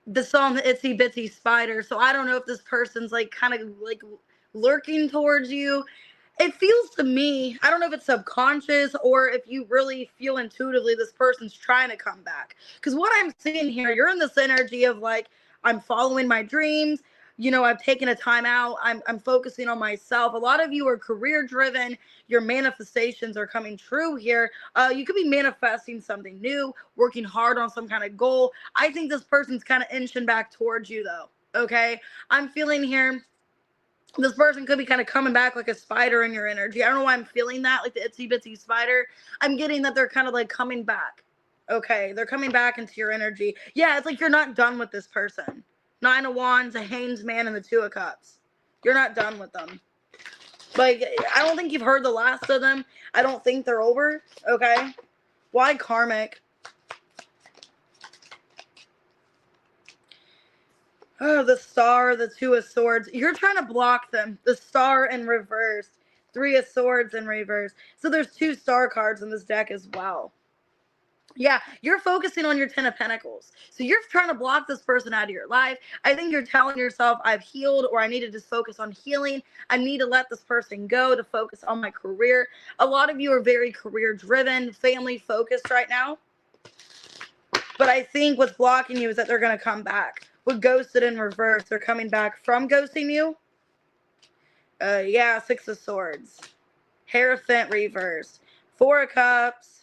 Speaker 1: the song the Itsy Bitsy Spider. So I don't know if this person's like kind of like lurking towards you. It feels to me, I don't know if it's subconscious or if you really feel intuitively this person's trying to come back. Because what I'm seeing here, you're in this energy of like, I'm following my dreams. You know, I've taken a time out. I'm focusing on myself. A lot of you are career driven. Your manifestations are coming true here. You could be manifesting something new, working hard on some kind of goal. I think this person's kind of inching back towards you though. Okay. I'm feeling here this person could be kind of coming back like a spider in your energy. I don't know why I'm feeling that, like the itsy bitsy spider. I'm getting that they're kind of like coming back. Okay, they're coming back into your energy. Yeah, it's like you're not done with this person. Nine of Wands, a Hanged Man, and the Two of Cups. You're not done with them. Like, I don't think you've heard the last of them. I don't think they're over. Okay? Why karmic? Oh, the Star, the Two of Swords. You're trying to block them. The Star in reverse. Three of Swords in reverse. So there's two Star cards in this deck as well. Yeah, you're focusing on your Ten of Pentacles. So you're trying to block this person out of your life. I think you're telling yourself, I've healed, or I need to just focus on healing. I need to let this person go to focus on my career. A lot of you are very career driven, family focused right now. But I think what's blocking you is that they're going to come back. With Ghosted in reverse, they're coming back from ghosting you. Yeah, Six of Swords. Hierophant reverse. Four of Cups.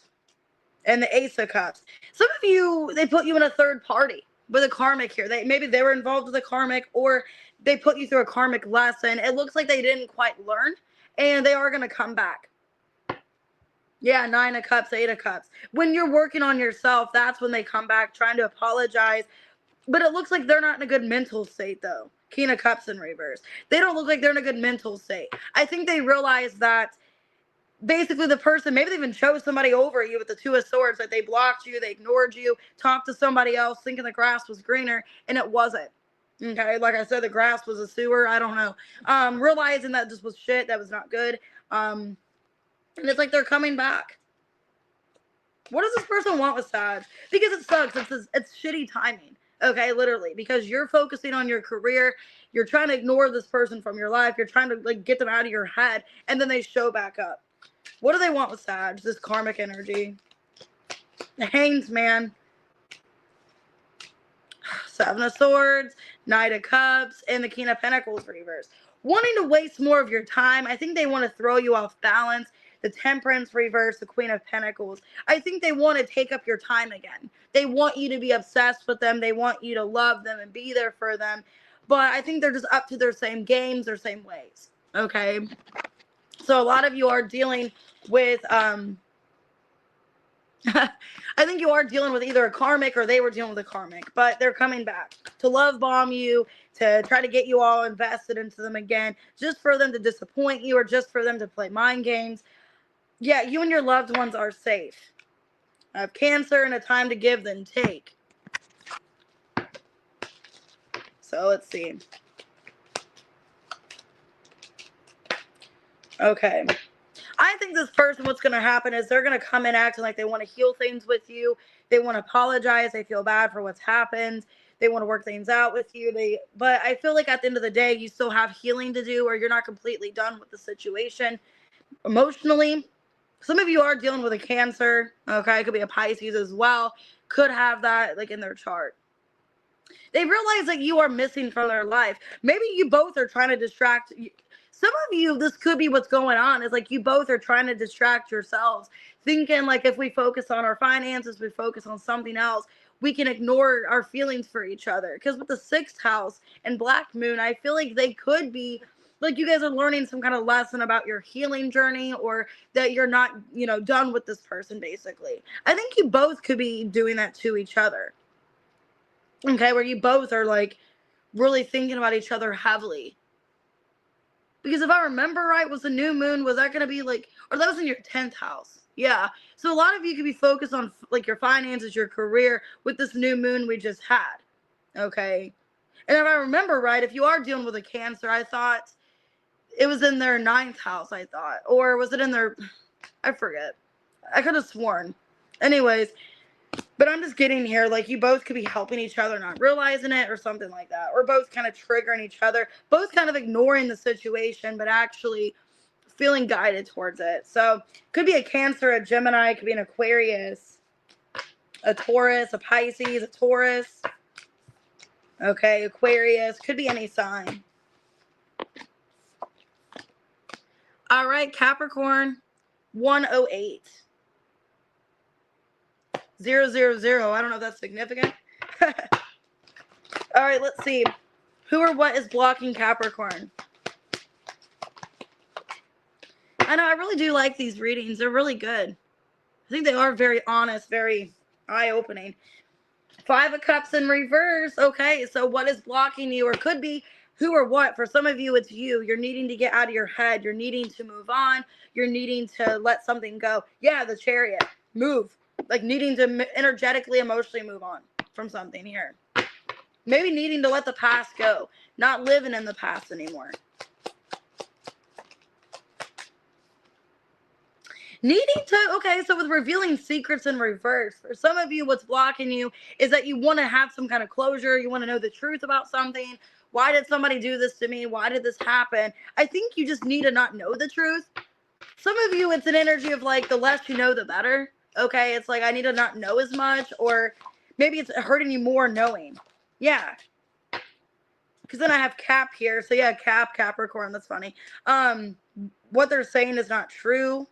Speaker 1: And the Ace of Cups. Some of you, they put you in a third party with a karmic here. Maybe they were involved with a karmic, or they put you through a karmic lesson. It looks like they didn't quite learn, and they are going to come back. Yeah, Nine of Cups, Eight of Cups. When you're working on yourself, that's when they come back trying to apologize. But it looks like they're not in a good mental state, though. King of Cups in reverse. They don't look like they're in a good mental state. I think they realize that basically the person, maybe they even chose somebody over you with the Two of Swords, that they blocked you, they ignored you, talked to somebody else, thinking the grass was greener, and it wasn't. Okay, like I said, the grass was a sewer. I don't know. Realizing that just was shit, that was not good. And it's like they're coming back. What does this person want with Sag? Because it sucks. It's shitty timing. Okay, literally, because you're focusing on your career, you're trying to ignore this person from your life, you're trying to like get them out of your head, and then they show back up. What do they want with Sag? This karmic energy. The Hanged Man. Seven of Swords, Knight of Cups, and the King of Pentacles reverse. Wanting to waste more of your time. I think they want to throw you off balance. The Temperance reverse, the Queen of Pentacles. I think they want to take up your time again. They want you to be obsessed with them. They want you to love them and be there for them. But I think they're just up to their same games, their same ways. Okay? So a lot of you are dealing with, I think you are dealing with either a karmic or they were dealing with a karmic. But they're coming back to love bomb you, to try to get you all invested into them again, just for them to disappoint you or just for them to play mind games. Yeah, you and your loved ones are safe. I have Cancer and a time to give then take. So let's see. Okay. I think this person, what's going to happen is they're going to come in acting like they want to heal things with you. They want to apologize. They feel bad for what's happened. They want to work things out with you. But I feel like at the end of the day, you still have healing to do, or you're not completely done with the situation emotionally. Some of you are dealing with a Cancer. Okay, it could be a Pisces as well. Could have that like in their chart. They realize that you are missing from their life. Maybe you both are trying to distract you. Some of you, this could be what's going on. Is like you both are trying to distract yourselves, thinking like if we focus on our finances, we focus on something else, we can ignore our feelings for each other. Because with the sixth house and Black Moon, I feel like they could be like you guys are learning some kind of lesson about your healing journey, or that you're not, done with this person, basically. I think you both could be doing that to each other. Okay, where you both are like really thinking about each other heavily. Because if I remember right, was the new moon, was that going to be like, or that was in your 10th house. Yeah. So a lot of you could be focused on like your finances, your career with this new moon we just had. Okay. And if I remember right, if you are dealing with a Cancer, I thought it was in their 9th house, I thought. Or was it in their, I forget. I could have sworn. Anyways, But I'm just getting here, like, you both could be helping each other, not realizing it, or something like that. Or both kind of triggering each other, both kind of ignoring the situation, but actually feeling guided towards it. So, could be a Cancer, a Gemini, could be an Aquarius, a Taurus, a Pisces, a Taurus. Okay, Aquarius, could be any sign. All right, Capricorn, 108. 000. I don't know if that's significant. All right, let's see. Who or what is blocking Capricorn? I know, I really do like these readings. They're really good. I think they are very honest, very eye-opening. 5 of Cups in reverse. Okay, so what is blocking you, or could be who or what? For some of you, it's you. You're needing to get out of your head. You're needing to move on. You're needing to let something go. Yeah, the Chariot. Move. Like needing to energetically, emotionally move on from something here. Maybe needing to let the past go. Not living in the past anymore. Needing to, okay, so with revealing secrets in reverse, for some of you, what's blocking you is that you want to have some kind of closure. You want to know the truth about something. Why did somebody do this to me? Why did this happen? I think you just need to not know the truth. Some of you, it's an energy of like, the less you know, the better. Okay, it's like, I need to not know as much, or maybe it's hurting you more knowing. Yeah. Because then I have Cap here. So yeah, Capricorn, that's funny. What they're saying is not true.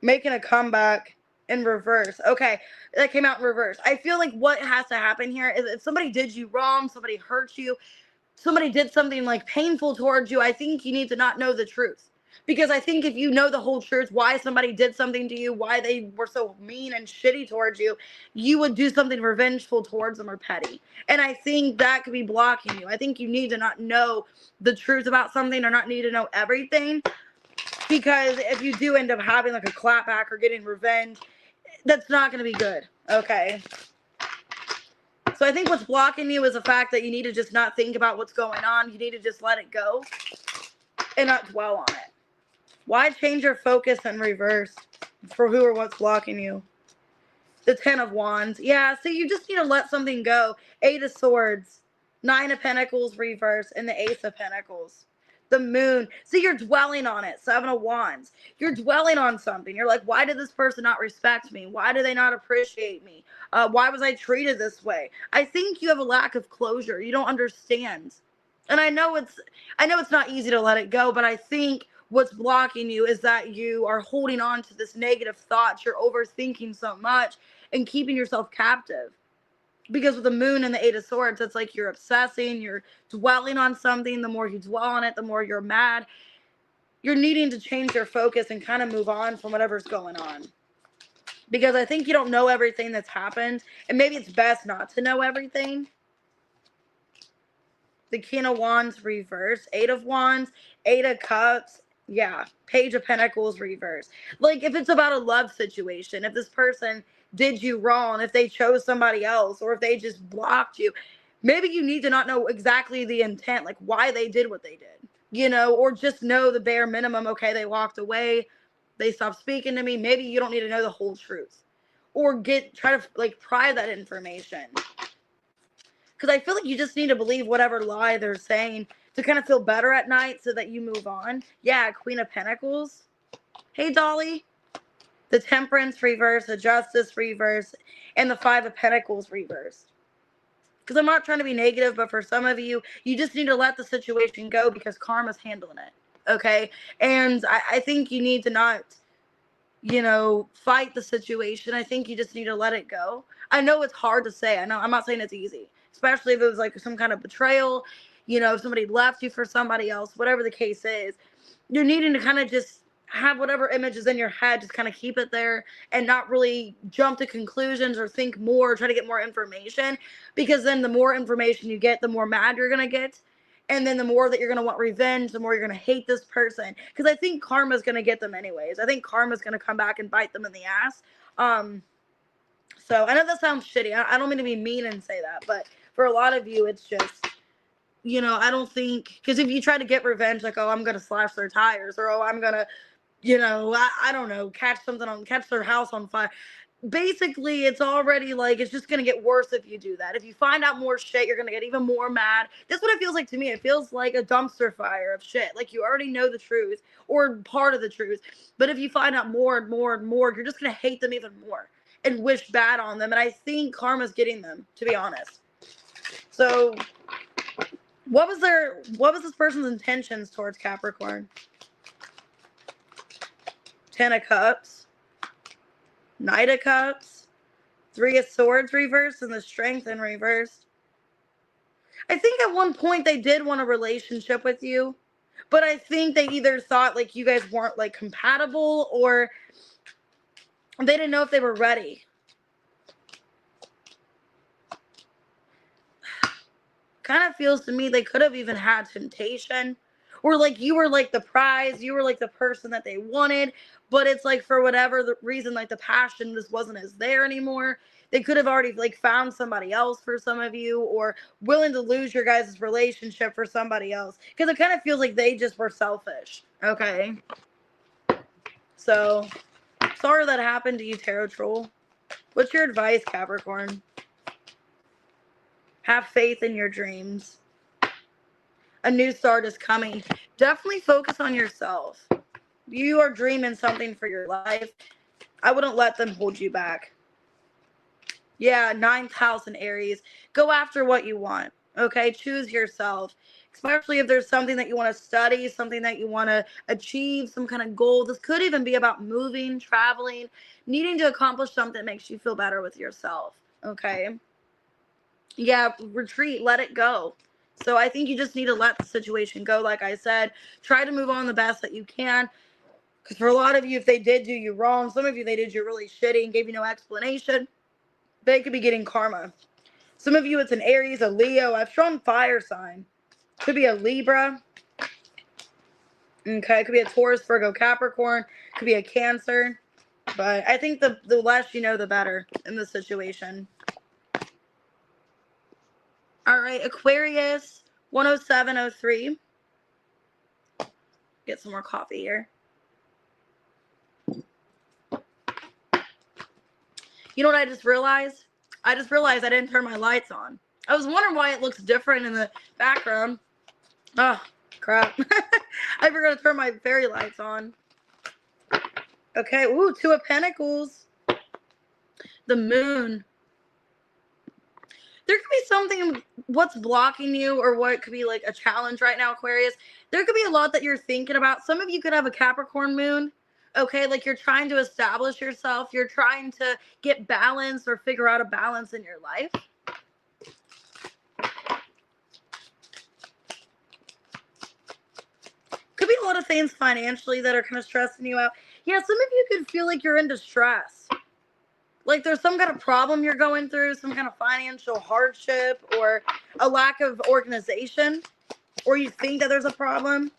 Speaker 1: Making a comeback in reverse. Okay, that came out in reverse. I feel like what has to happen here is if somebody did you wrong, somebody hurt you, somebody did something like painful towards you, I think you need to not know the truth. Because I think if you know the whole truth, why somebody did something to you, why they were so mean and shitty towards you, you would do something revengeful towards them or petty. And I think that could be blocking you. I think you need to not know the truth about something, or not need to know everything. Because if you do end up having like a clapback or getting revenge, that's not going to be good. Okay. So I think what's blocking you is the fact that you need to just not think about what's going on. You need to just let it go and not dwell on it. Why change your focus in reverse for who or what's blocking you? The 10 of Wands. Yeah, so you just need to let something go. 8 of Swords, 9 of Pentacles reverse, and the Ace of Pentacles. The Moon. See, you're dwelling on it. 7 of Wands. You're dwelling on something. You're like, why did this person not respect me? Why do they not appreciate me? Why was I treated this way? I think you have a lack of closure. You don't understand. And I know it's not easy to let it go, but I think what's blocking you is that you are holding on to this negative thoughts. You're overthinking so much and keeping yourself captive. Because with the Moon and the 8 of Swords, it's like you're obsessing, you're dwelling on something. The more you dwell on it, the more you're mad. You're needing to change your focus and kind of move on from whatever's going on. Because I think you don't know everything that's happened. And maybe it's best not to know everything. The King of Wands reverse. 8 of Wands, 8 of Cups. Yeah, Page of Pentacles reverse. Like if it's about a love situation, if this person did you wrong, if they chose somebody else, or if they just blocked you, maybe you need to not know exactly the intent, like why they did what they did, or just know the bare minimum. Okay, they walked away, they stopped speaking to me. Maybe you don't need to know the whole truth, or try to like pry that information. Because I feel like you just need to believe whatever lie they're saying to kind of feel better at night so that you move on. Yeah, Queen of Pentacles. Hey, Dolly. The Temperance reverse, the Justice reverse, and the 5 of Pentacles reverse. Because I'm not trying to be negative, but for some of you, you just need to let the situation go because karma's handling it. Okay? And I think you need to not, fight the situation. I think you just need to let it go. I know it's hard to say. I know I'm not saying it's easy. Especially if it was like some kind of betrayal, if somebody left you for somebody else, whatever the case is, you're needing to kind of just have whatever image is in your head, just kind of keep it there and not really jump to conclusions or think more or try to get more information, because then the more information you get, the more mad you're going to get. And then the more that you're going to want revenge, the more you're going to hate this person. Because I think karma's going to get them anyways. I think karma's going to come back and bite them in the ass. So I know that sounds shitty. I don't mean to be mean and say that, but for a lot of you, it's just, I don't think, because if you try to get revenge, like, oh, I'm going to slash their tires, or, oh, I'm going to, I don't know, catch their house on fire. basically it's already like it's just gonna get worse if you do that. If you find out more shit, you're gonna get even more mad. That's what it feels like to me. It feels like a dumpster fire of shit. Like you already know the truth or part of the truth, but if you find out more and more and more, you're just gonna hate them even more and wish bad on them. And I think karma's getting them, to be honest. So what was this person's intentions towards Capricorn? 10 of Cups, Knight of Cups, 3 of Swords reversed, and the Strength in reversed. I think at one point they did want a relationship with you, but I think they either thought like you guys weren't like compatible, or they didn't know if they were ready. Kind of feels to me they could have even had temptation, or like you were like the prize, you were like the person that they wanted, but it's like for whatever the reason, like the passion just wasn't as there anymore. They could have already like found somebody else for some of you, or willing to lose your guys' relationship for somebody else, because it kind of feels like they just were selfish. Okay, so sorry that happened to you, Tarot Troll. What's your advice, Capricorn? Have faith in your dreams. A new start is coming. Definitely focus on yourself. You are dreaming something for your life. I wouldn't let them hold you back. Yeah, 9th house in Aries. Go after what you want. Okay, choose yourself. Especially if there's something that you want to study, something that you want to achieve, some kind of goal. This could even be about moving, traveling, needing to accomplish something that makes you feel better with yourself. Okay. Yeah, retreat, let it go. So I think you just need to let the situation go. Like I said, try to move on the best that you can. Because for a lot of you, if they did do you wrong, some of you, they did you really shitty and gave you no explanation, they could be getting karma. Some of you, it's an Aries, a Leo. I've shown fire sign. Could be a Libra. Okay, could be a Taurus, Virgo, Capricorn. Could be a Cancer. But I think the less you know, the better in this situation. All right, Aquarius, 10703. Get some more coffee here. You know what I just realized? I just realized I didn't turn my lights on. I was wondering why it looks different in the background. Oh, crap. I forgot to turn my fairy lights on. Okay, ooh, 2 of Pentacles. The Moon. There could be something, what's blocking you, or what could be like a challenge right now, Aquarius. There could be a lot that you're thinking about. Some of you could have a Capricorn moon. Okay, like you're trying to establish yourself. You're trying to get balance or figure out a balance in your life. Could be a lot of things financially that are kind of stressing you out. Yeah, some of you could feel like you're in distress. Like there's some kind of problem you're going through, some kind of financial hardship, or a lack of organization, or you think that there's a problem.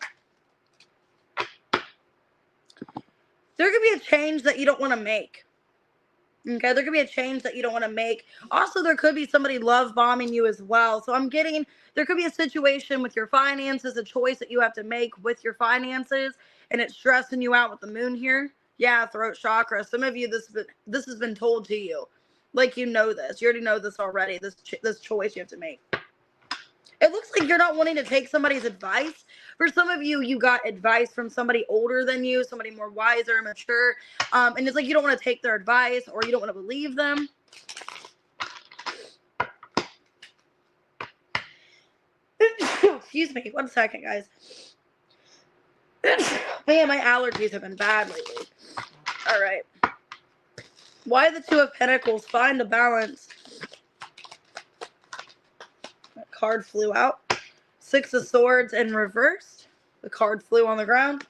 Speaker 1: There could be a change that you don't want to make. Okay, there could be a change that you don't want to make. Also, there could be somebody love bombing you as well. So I'm getting, there could be a situation with your finances, a choice that you have to make with your finances, and it's stressing you out with the moon here. Yeah, throat chakra. Some of you, this has been told to you. Like you know this. You already know this already, this choice you have to make. It looks like you're not wanting to take somebody's advice. For some of you, you got advice from somebody older than you, somebody more wiser, mature. And it's like you don't want to take their advice, or you don't want to believe them. Excuse me. 1 second, guys. Man, my allergies have been bad lately. All right. Why the 2 of Pentacles? Find a balance. That card flew out. 6 of Swords in reverse. The card flew on the ground.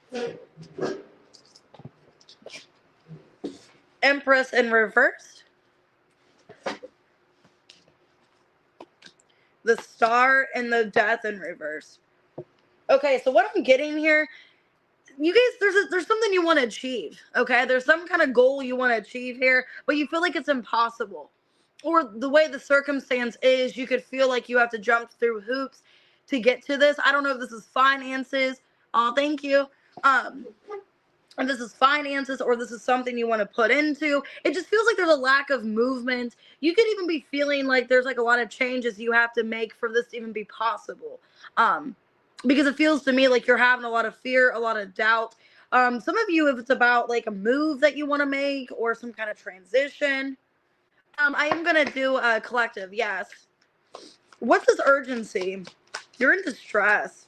Speaker 1: Empress in reverse. The Star and the Death in reverse. Okay, so what I'm getting here, you guys, there's something you want to achieve. Okay, there's some kind of goal you want to achieve here, but you feel like it's impossible. Or the way the circumstance is, you could feel like you have to jump through hoops to get to this. I don't know if this is finances. Oh, thank you. and this is finances or this is something you want to put into. It just feels like there's a lack of movement. You could even be feeling like there's like a lot of changes you have to make for this to even be possible. Because it feels to me like you're having a lot of fear, a lot of doubt. Some of you, if it's about like a move that you want to make or some kind of transition. I am going to do a collective, yes. What's this urgency? You're in distress.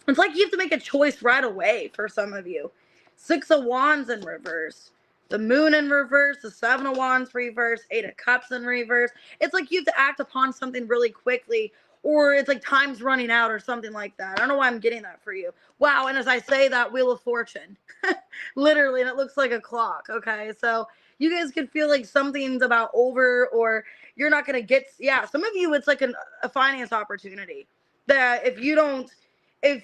Speaker 1: It's like you have to make a choice right away for some of you. 6 of Wands in reverse. The Moon in reverse. The 7 of Wands reverse. 8 of Cups in reverse. It's like you have to act upon something really quickly, or it's like time's running out or something like that. I don't know why I'm getting that for you. Wow, and as I say that, Wheel of Fortune. Literally, and it looks like a clock, okay? So you guys could feel like something's about over, or you're not going to get, yeah, some of you, it's like a finance opportunity that if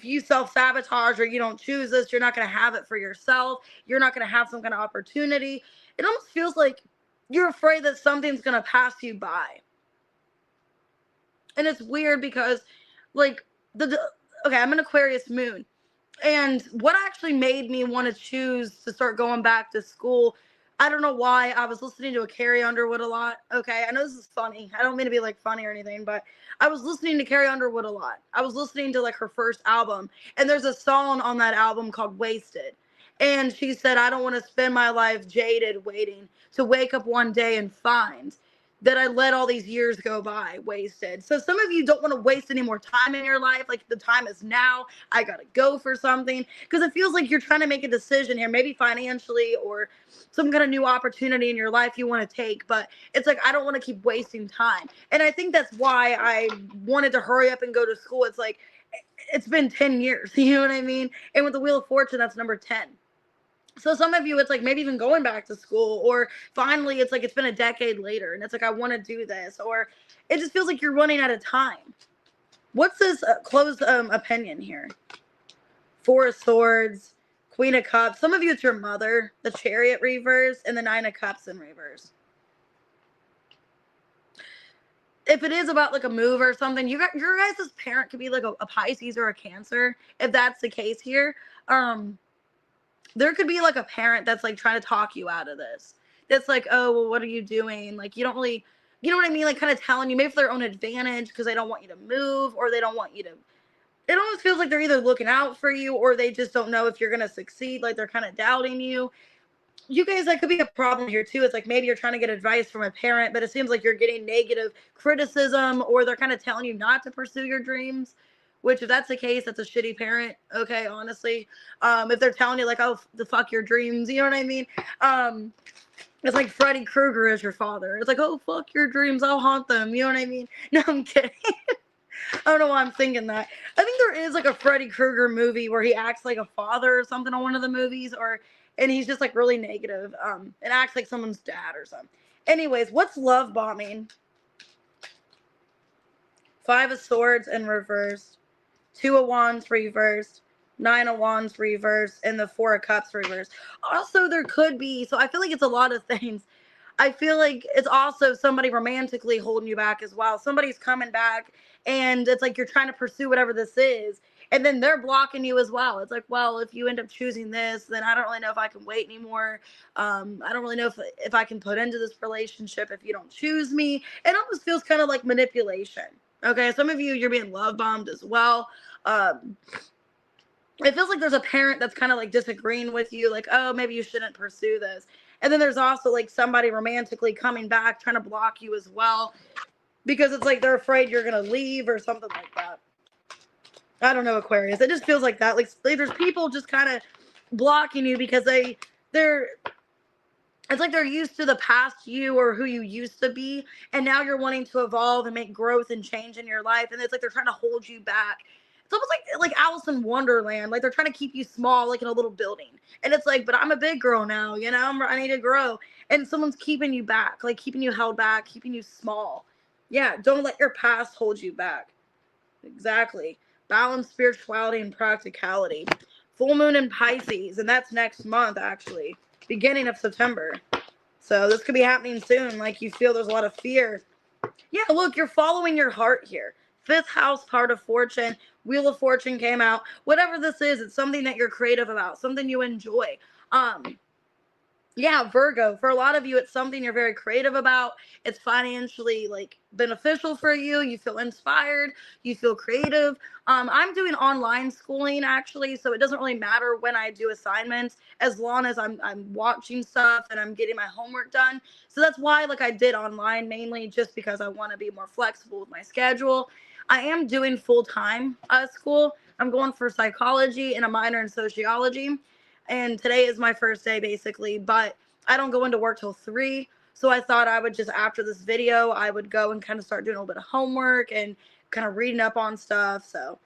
Speaker 1: you self-sabotage or you don't choose this, you're not going to have it for yourself. You're not going to have some kind of opportunity. It almost feels like you're afraid that something's going to pass you by. And it's weird because, like, okay, I'm an Aquarius moon. And what actually made me want to choose to start going back to school, I don't know why. I was listening to a Carrie Underwood a lot. Okay, I know this is funny. I don't mean to be like funny or anything, but I was listening to Carrie Underwood a lot. I was listening to like her first album, and there's a song on that album called Wasted. And she said, I don't want to spend my life jaded waiting to wake up one day and find that I let all these years go by wasted. So some of you don't want to waste any more time in your life. Like, the time is now. I got to go for something, because it feels like you're trying to make a decision here, maybe financially or some kind of new opportunity in your life you want to take. But it's like, I don't want to keep wasting time. And I think that's why I wanted to hurry up and go to school. It's like, it's been 10 years, you know what I mean? And with the Wheel of Fortune, that's number 10. So some of you, it's like maybe even going back to school, or finally it's like it's been a decade later and it's like, I want to do this, or it just feels like you're running out of time. What's this closed opinion here? 4 of Swords, Queen of Cups. Some of you, it's your mother, the Chariot reverse, and the 9 of Cups in reverse. If it is about like a move or something, your guys' parent could be like a Pisces or a Cancer. If that's the case here, there could be like a parent that's like trying to talk you out of this. That's like, oh, well, what are you doing? Like, you don't really, you know what I mean? Like, kind of telling you, maybe for their own advantage, because they don't want you to move, or they don't want you to, it almost feels like they're either looking out for you, or they just don't know if you're going to succeed. Like, they're kind of doubting you. You guys, that could be a problem here too. It's like maybe you're trying to get advice from a parent, but it seems like you're getting negative criticism, or they're kind of telling you not to pursue your dreams. Which, if that's the case, that's a shitty parent. Okay, honestly, if they're telling you like, oh, the fuck your dreams, you know what I mean? It's like Freddy Krueger is your father. It's like, oh, fuck your dreams, I'll haunt them. You know what I mean? No, I'm kidding. I don't know why I'm thinking that. I think there is like a Freddy Krueger movie where he acts like a father or something on one of the movies, and he's just like really negative, and acts like someone's dad or something. Anyways, what's love bombing? 5 of Swords in reverse, 2 of Wands reversed, 9 of Wands reversed, and the 4 of Cups reversed. Also, there could be, so I feel like it's a lot of things. I feel like it's also somebody romantically holding you back as well. Somebody's coming back, and it's like you're trying to pursue whatever this is, and then they're blocking you as well. It's like, well, if you end up choosing this, then I don't really know if I can wait anymore. I don't really know if I can put into this relationship if you don't choose me. It almost feels kind of like manipulation. Okay, some of you, you're being love bombed as well. It feels like there's a parent that's kind of like disagreeing with you, like, oh, maybe you shouldn't pursue this. And then there's also like somebody romantically coming back, trying to block you as well, because it's like they're afraid you're going to leave or something like that. I don't know, Aquarius. It just feels like that. Like there's people just kind of blocking you because they're it's like they're used to the past you or who you used to be, and now you're wanting to evolve and make growth and change in your life, and it's like they're trying to hold you back. It's almost like Alice in Wonderland. Like they're trying to keep you small, like in a little building. And it's like, but I'm a big girl now, you know? I need to grow. And someone's keeping you back, like keeping you held back, keeping you small. Yeah, don't let your past hold you back. Exactly. Balance spirituality and practicality. Full moon in Pisces, and that's next month, actually. Beginning of September. So this could be happening soon. Like you feel there's a lot of fear. Yeah, look, you're following your heart here. fifth house, part of fortune, Wheel of Fortune came out. Whatever this is, it's something that you're creative about, something you enjoy. Yeah, Virgo, for a lot of you, it's something you're very creative about. It's financially like beneficial for you. You feel inspired, you feel creative. I'm doing online schooling actually, so it doesn't really matter when I do assignments as long as I'm watching stuff and I'm getting my homework done. So that's why like I did online mainly just because I want to be more flexible with my schedule. I am doing full-time school. I'm going for psychology and a minor in sociology, and today is my first day basically, but I don't go into work till 3. So I thought I would just, after this video, I would go and kind of start doing a little bit of homework and kind of reading up on stuff. So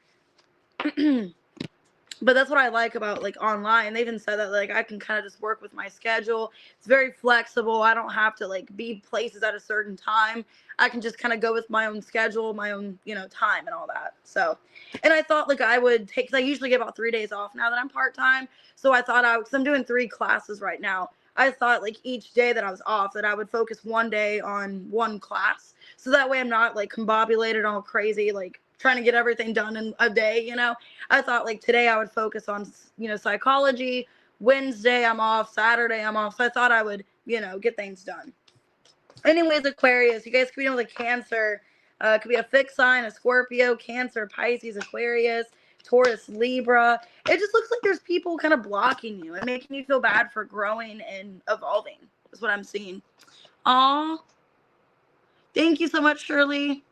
Speaker 1: but that's what I like about like online. They even said that like I can kind of just work with my schedule. It's very flexible. I don't have to like be places at a certain time. I can just kind of go with my own schedule, my own, time and all that. So, and I thought like I would take, cause I usually get about 3 days off now that I'm part-time. So I thought cause I'm doing 3 classes right now. I thought like each day that I was off that I would focus one day on one class. So that way I'm not like combobulated all crazy, like trying to get everything done in a day, I thought like today I would focus on, psychology. Wednesday I'm off. Saturday I'm off. So I thought I would, get things done. Anyways, Aquarius, you guys could be dealing with a Cancer. It could be a fixed sign, a Scorpio, Cancer, Pisces, Aquarius, Taurus, Libra. It just looks like there's people kind of blocking you and making you feel bad for growing and evolving is what I'm seeing. Aw. Thank you so much, Shirley.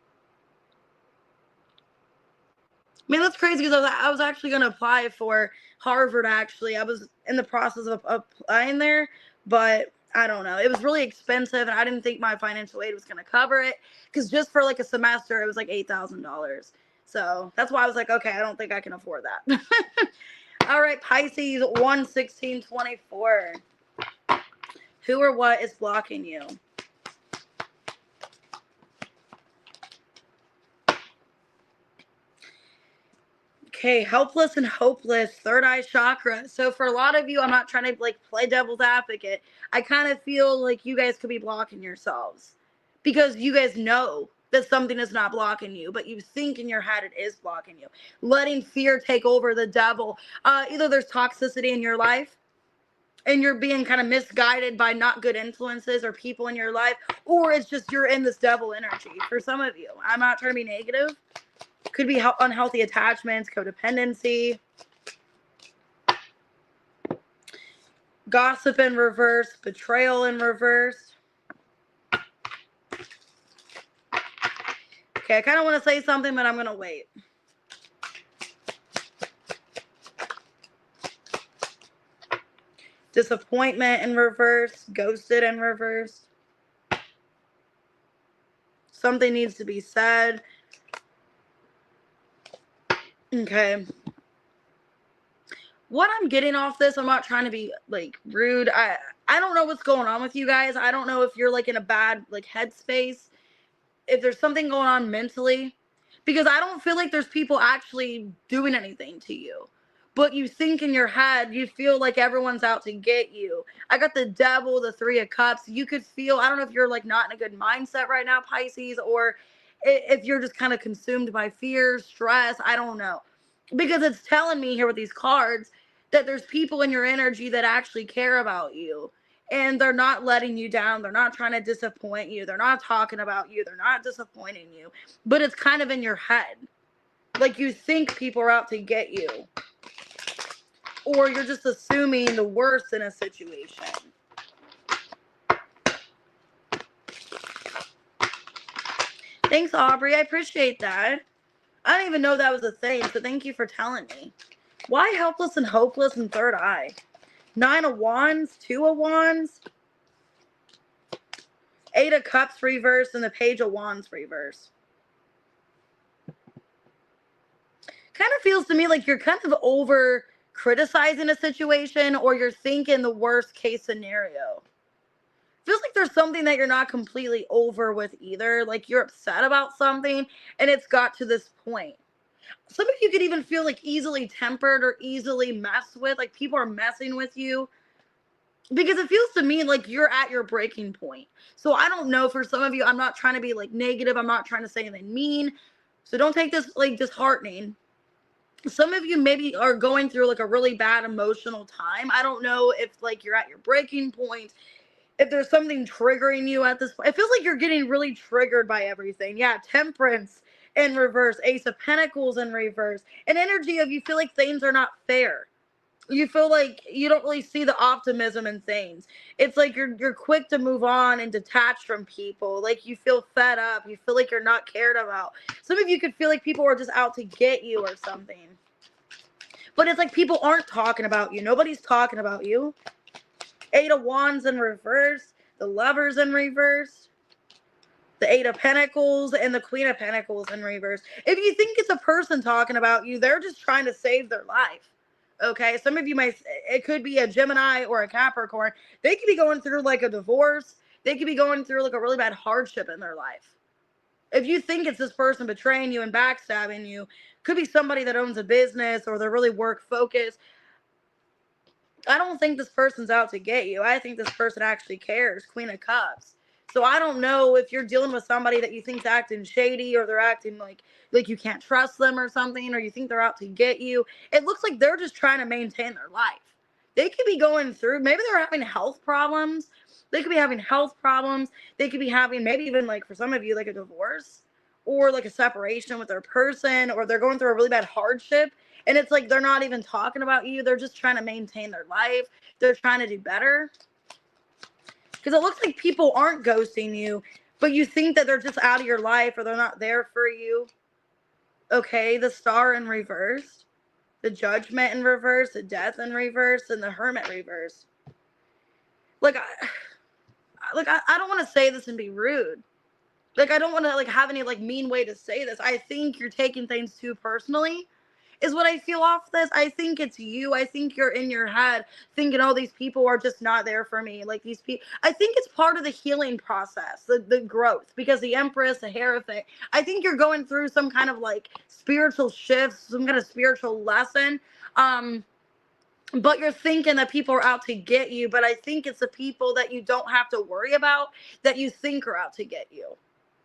Speaker 1: Man, that's crazy because I was actually going to apply for Harvard, actually. I was in the process of applying there, but I don't know. It was really expensive, and I didn't think my financial aid was going to cover it because just for like a semester, it was like $8,000. So that's why I was like, okay, I don't think I can afford that. All right, Pisces, 1/16/24. Who or what is blocking you? Okay, helpless and hopeless, third eye chakra. So for a lot of you, I'm not trying to like play devil's advocate. I kind of feel like you guys could be blocking yourselves because you guys know that something is not blocking you, but you think in your head it is blocking you. Letting fear take over the devil. Either there's toxicity in your life and you're being kind of misguided by not good influences or people in your life, or it's just you're in this devil energy for some of you. I'm not trying to be negative. Could be unhealthy attachments, codependency, gossip in reverse, betrayal in reverse. Okay, I kind of want to say something, but I'm going to wait. Disappointment in reverse, ghosted in reverse. Something needs to be said. Okay. What I'm getting off this, I'm not trying to be like rude. I don't know what's going on with you guys. I don't know if you're like in a bad like headspace, if there's something going on mentally, because I don't feel like there's people actually doing anything to you. But you think in your head, you feel like everyone's out to get you. I got the devil, the 3 of cups. You could feel, I don't know if you're like not in a good mindset right now, Pisces, or if you're just kind of consumed by fear, stress. I don't know. Because it's telling me here with these cards that there's people in your energy that actually care about you. And they're not letting you down. They're not trying to disappoint you. They're not talking about you. They're not disappointing you. But it's kind of in your head. Like you think people are out to get you. Or you're just assuming the worst in a situation. Thanks, Aubrey. I appreciate that. I didn't even know that was a thing, so thank you for telling me. Why helpless and hopeless and third eye? 9 of Wands, 2 of Wands, 8 of Cups reverse, and the Page of Wands reverse. Kind of feels to me like you're kind of over criticizing a situation, or you're thinking the worst case scenario. Feels like there's something that you're not completely over with either. Like you're upset about something and it's got to this point. Some of you could even feel like easily tempered or easily messed with. Like people are messing with you. Because it feels to me like you're at your breaking point. So I don't know, for some of you, I'm not trying to be like negative. I'm not trying to say anything mean. So don't take this like disheartening. Some of you maybe are going through like a really bad emotional time. I don't know if like you're at your breaking point, if there's something triggering you at this point. It feels like you're getting really triggered by everything. Yeah, Temperance in reverse, Ace of Pentacles in reverse, an energy of you feel like things are not fair. You feel like you don't really see the optimism in things. It's like you're quick to move on and detach from people. Like you feel fed up. You feel like you're not cared about. Some of you could feel like people are just out to get you or something. But it's like people aren't talking about you. Nobody's talking about you. Eight of Wands in reverse. The Lovers in reverse. The Eight of Pentacles and the Queen of Pentacles in reverse. If you think it's a person talking about you, they're just trying to save their life. Okay, some of you might, it could be a Gemini or a Capricorn. They could be going through like a divorce. They could be going through like a really bad hardship in their life. If you think it's this person betraying you and backstabbing you, could be somebody that owns a business or they're really work focused. I don't think this person's out to get you. I think this person actually cares. Queen of Cups. So I don't know if you're dealing with somebody that you think's acting shady or they're acting like you can't trust them or something, or you think they're out to get you. It looks like they're just trying to maintain their life. They could be going through, maybe they're having health problems. They could be having health problems. They could be having maybe even like for some of you like a divorce or like a separation with their person, or they're going through a really bad hardship. And it's like they're not even talking about you. They're just trying to maintain their life. They're trying to do better. Because it looks like people aren't ghosting you, but you think that they're just out of your life or they're not there for you. Okay, the Star in reverse, the Judgment in reverse, the Death in reverse, and the Hermit reverse. Like, I don't want to say this and be rude. Like, I don't want to like have any like mean way to say this. I think you're taking things too personally. Is what I feel off this. I think it's you. I think you're in your head thinking, oh, these people are just not there for me. Like these people, I think it's part of the healing process, the growth, because the Empress, the Hierophant, I think you're going through some kind of like spiritual shifts, some kind of spiritual lesson. But you're thinking that people are out to get you. But I think it's the people that you don't have to worry about that you think are out to get you.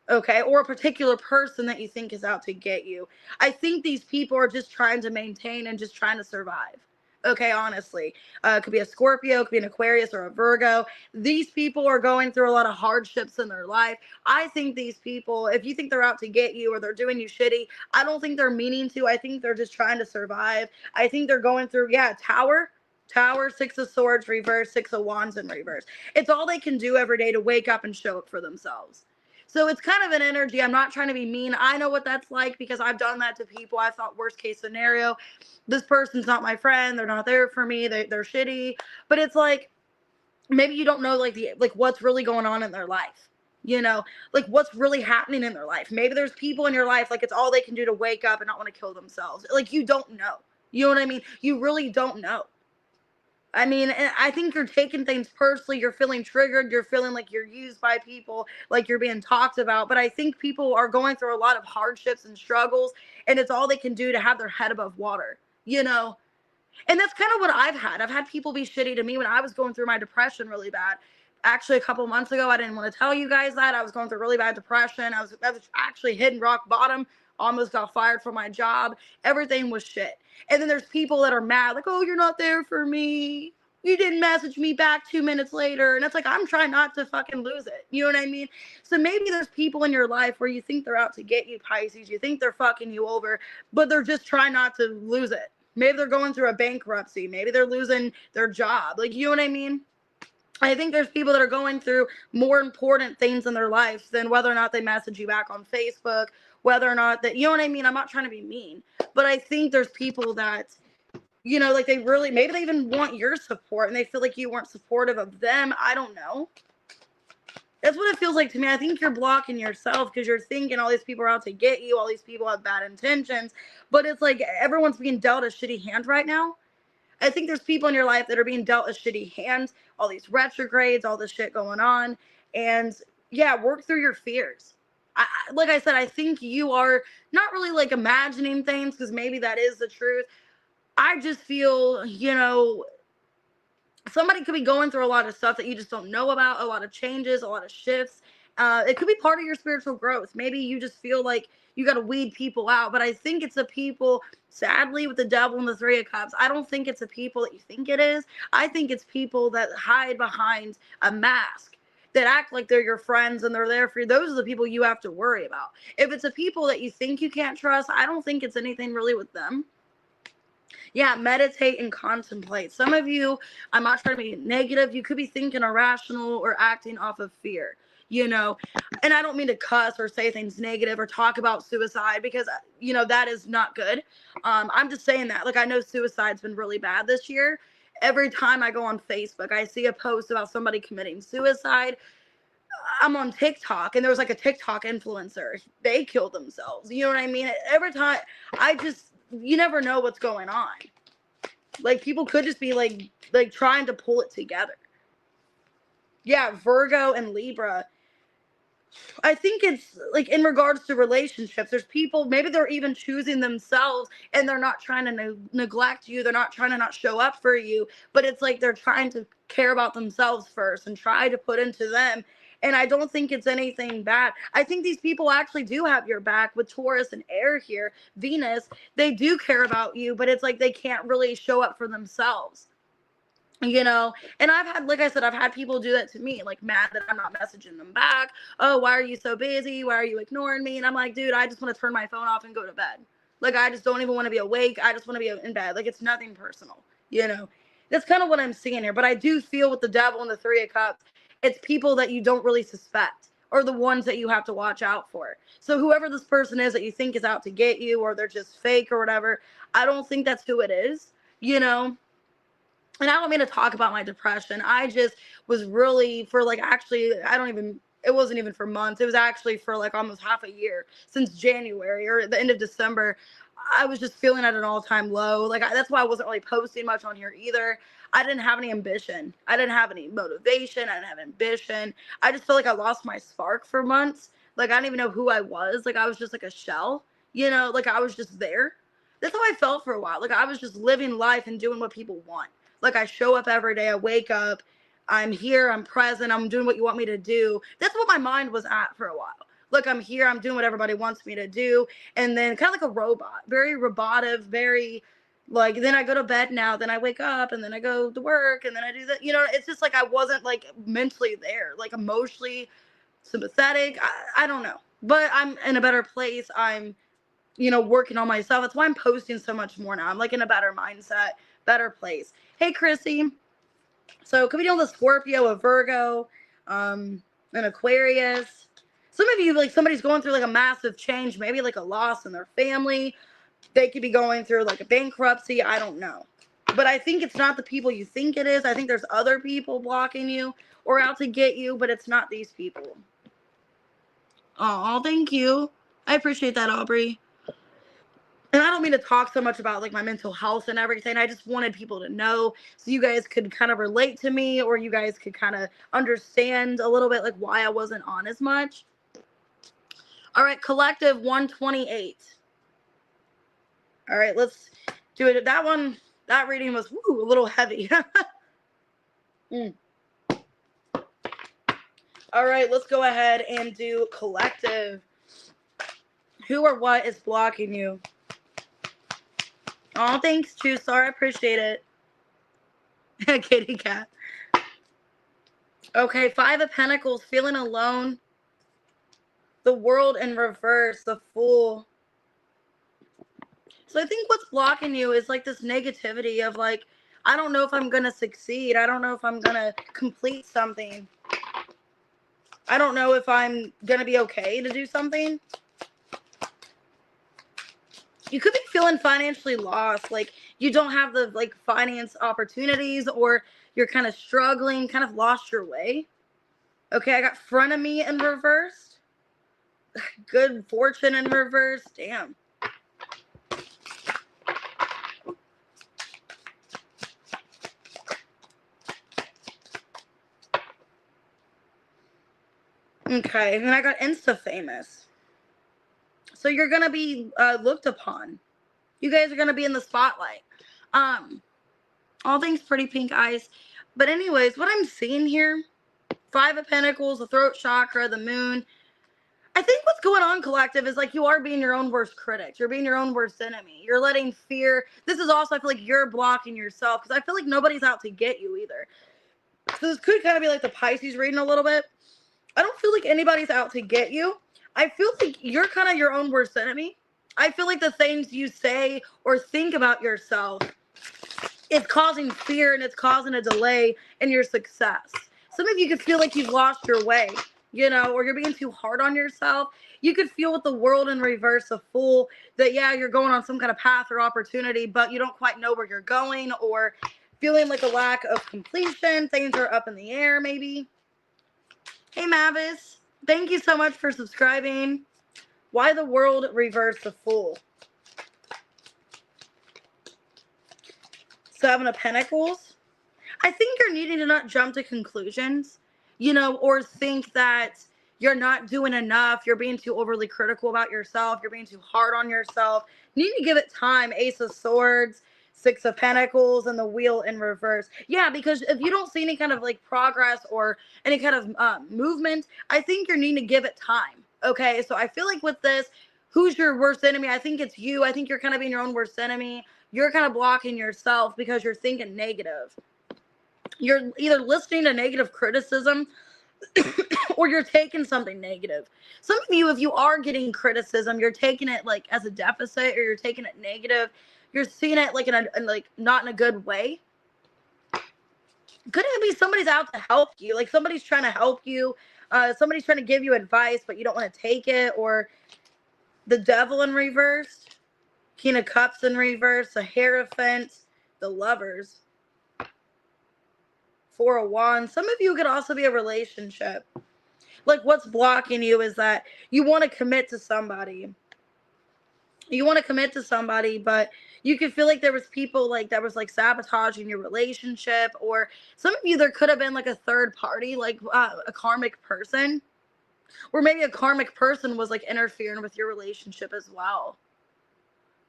Speaker 1: Okay, or a particular person that you think is out to get you. I think these people are just trying to maintain and just trying to survive. Okay, honestly, it could be a Scorpio, it could be an Aquarius or a Virgo. These people are going through a lot of hardships in their life. I think these people, if you think they're out to get you or they're doing you shitty, I don't think they're meaning to. I think they're just trying to survive. I think they're going through, yeah, Tower, Six of Swords reverse, Six of Wands in reverse. It's all they can do every day to wake up and show up for themselves. So it's kind of an energy. I'm not trying to be mean. I know what that's like because I've done that to people. I thought worst case scenario, this person's not my friend. They're not there for me. They're shitty. But it's like, maybe you don't know like what's really going on in their life. You know, like what's really happening in their life. Maybe there's people in your life, like it's all they can do to wake up and not want to kill themselves. Like you don't know. You know what I mean? You really don't know. I mean, I think you're taking things personally. You're feeling triggered. You're feeling like you're used by people, like you're being talked about. But I think people are going through a lot of hardships and struggles, and it's all they can do to have their head above water, you know? And that's kind of what I've had. I've had people be shitty to me when I was going through my depression really bad. Actually, a couple months ago, I didn't want to tell you guys that. I was going through really bad depression. I was actually hitting rock bottom, almost got fired from my job. Everything was shit. And then there's people that are mad, like, oh, you're not there for me. You didn't message me back 2 minutes later. And it's like, I'm trying not to fucking lose it. You know what I mean? So maybe there's people in your life where you think they're out to get you, Pisces. You think they're fucking you over, but they're just trying not to lose it. Maybe they're going through a bankruptcy. Maybe they're losing their job. Like, you know what I mean? I think there's people that are going through more important things in their life than whether or not they message you back on Facebook, whether or not that, you know what I mean? I'm not trying to be mean, but I think there's people that, you know, like they really, maybe they even want your support and they feel like you weren't supportive of them. I don't know. That's what it feels like to me. I think you're blocking yourself because you're thinking all these people are out to get you. All these people have bad intentions, but it's like everyone's being dealt a shitty hand right now. I think there's people in your life that are being dealt a shitty hand, all these retrogrades, all this shit going on. And yeah, work through your fears. Like I said, I think you are not really like imagining things because maybe that is the truth. I just feel, you know, somebody could be going through a lot of stuff that you just don't know about, a lot of changes, a lot of shifts. It could be part of your spiritual growth. Maybe you just feel like you got to weed people out. But I think it's the people, sadly, with the devil and the three of cups, I don't think it's the people that you think it is. I think it's people that hide behind a mask, that act like they're your friends and they're there for you. Those are the people you have to worry about. If it's the people that you think you can't trust, I don't think it's anything really with them. Yeah, meditate and contemplate. Some of you, I'm not trying to be negative, you could be thinking irrational or acting off of fear, you know. And I don't mean to cuss or say things negative or talk about suicide, because, you know, that is not good. I'm just saying that. Like, I know suicide's been really bad this year. Every time I go on Facebook, I see a post about somebody committing suicide. I'm on TikTok, and there was like a TikTok influencer. They killed themselves. You know what I mean? Every time, you never know what's going on. Like, people could just be like trying to pull it together. Yeah, Virgo and Libra. I think it's like in regards to relationships, there's people, maybe they're even choosing themselves and they're not trying to neglect you. They're not trying to not show up for you, but it's like they're trying to care about themselves first and try to put into them. And I don't think it's anything bad. I think these people actually do have your back with Taurus and air here, Venus. They do care about you, but it's like they can't really show up for themselves. You know, and I've had, like I said, I've had people do that to me, like mad that I'm not messaging them back. Oh, why are you so busy? Why are you ignoring me? And I'm like, dude, I just want to turn my phone off and go to bed. Like, I just don't even want to be awake. I just want to be in bed. Like, it's nothing personal, you know. That's kind of what I'm seeing here. But I do feel with the devil and the three of cups, it's people that you don't really suspect or the ones that you have to watch out for. So whoever this person is that you think is out to get you, or they're just fake or whatever, I don't think that's who it is, you know. And I don't mean to talk about my depression. I just was really, for like, actually, it wasn't even for months. It was actually for like almost half a year, since January or the end of December. I was just feeling at an all-time low. Like, that's why I wasn't really posting much on here either. I didn't have any ambition. I didn't have any motivation. I didn't have ambition. I just felt like I lost my spark for months. Like, I didn't even know who I was. Like, I was just like a shell, you know, like I was just there. That's how I felt for a while. Like, I was just living life and doing what people want. Like, I show up every day, I wake up, I'm here, I'm present, I'm doing what you want me to do. That's what my mind was at for a while. Look, I'm here, I'm doing what everybody wants me to do. And then kind of like a robot, very robotive, very like, then I go to bed now, then I wake up, and then I go to work, and then I do that. You know, it's just like I wasn't like mentally there, like emotionally sympathetic. I don't know. But I'm in a better place. I'm, you know, working on myself. That's why I'm posting so much more now. I'm like in a better mindset, better place. Hey, Chrissy. So could be dealing with a Scorpio, a Virgo, an Aquarius. Some of you, like, somebody's going through like a massive change, maybe like a loss in their family. They could be going through like a bankruptcy. I don't know. But I think it's not the people you think it is. I think there's other people blocking you or out to get you, but it's not these people. Oh, thank you. I appreciate that, Aubrey. And I don't mean to talk so much about like my mental health and everything. I just wanted people to know, so you guys could kind of relate to me, or you guys could kind of understand a little bit like why I wasn't on as much. All right, collective 128. All right, let's do it. That one, that reading was a little heavy. All right, let's go ahead and do collective. Who or what is blocking you? Oh, thanks, Chusar. I appreciate it. Kitty cat. Okay, 5 of Pentacles, feeling alone. The World in reverse, the Fool. So I think what's blocking you is like this negativity of like, I don't know if I'm going to succeed. I don't know if I'm going to complete something. I don't know if I'm going to be okay to do something. You could be feeling financially lost, like you don't have the like finance opportunities, or you're kind of struggling, kind of lost your way. Okay, I got frenemy in reverse. Good fortune in reverse. Damn. Okay, and then I got insta-famous. So you're going to be looked upon. You guys are going to be in the spotlight. All things pretty pink eyes. But anyways, what I'm seeing here Five of Pentacles, the throat chakra, the moon. I think what's going on, collective, is like you are being your own worst critic. You're being your own worst enemy. You're letting fear. This is also, I feel like you're blocking yourself because I feel like nobody's out to get you either. So this could kind of be like the Pisces reading a little bit. I don't feel like anybody's out to get you. I feel like you're kind of your own worst enemy. I feel like the things you say or think about yourself is causing fear and it's causing a delay in your success. Some of you could feel like you've lost your way, you know, or you're being too hard on yourself. You could feel with the world in reverse, a fool, that, yeah, you're going on some kind of path or opportunity, but you don't quite know where you're going, or feeling like a lack of completion. Things are up in the air, maybe. Hey, Mavis, thank you so much for subscribing. Why the world reversed the fool? Seven of Pentacles. I think you're needing to not jump to conclusions, you know, or think that you're not doing enough. You're being too overly critical about yourself. You're being too hard on yourself. You need to give it time. Ace of Swords, Six of Pentacles, and the Wheel in reverse. Yeah, because if you don't see any kind of like progress or any kind of movement, I think you're needing to give it time. Okay, so I feel like with this, who's your worst enemy? I think it's you. I think you're kind of being your own worst enemy. You're kind of blocking yourself because you're thinking negative. You're either listening to negative criticism or you're taking something negative. Some of you, if you are getting criticism, you're taking it like as a deficit, or you're taking it negative. You're seeing it like like not in a good way. Could it be somebody's out to help you? Like somebody's trying to help you. Somebody's trying to give you advice, but you don't want to take it. Or the Devil in reverse, King of Cups in reverse, a Hierophant, the Lovers, Four of Wands. Some of you could also be a relationship. Like what's blocking you is that you want to commit to somebody. You want to commit to somebody, but you could feel like there was people like that was like sabotaging your relationship. Or some of you, there could have been like a third party, like a karmic person, or maybe a karmic person was like interfering with your relationship as well.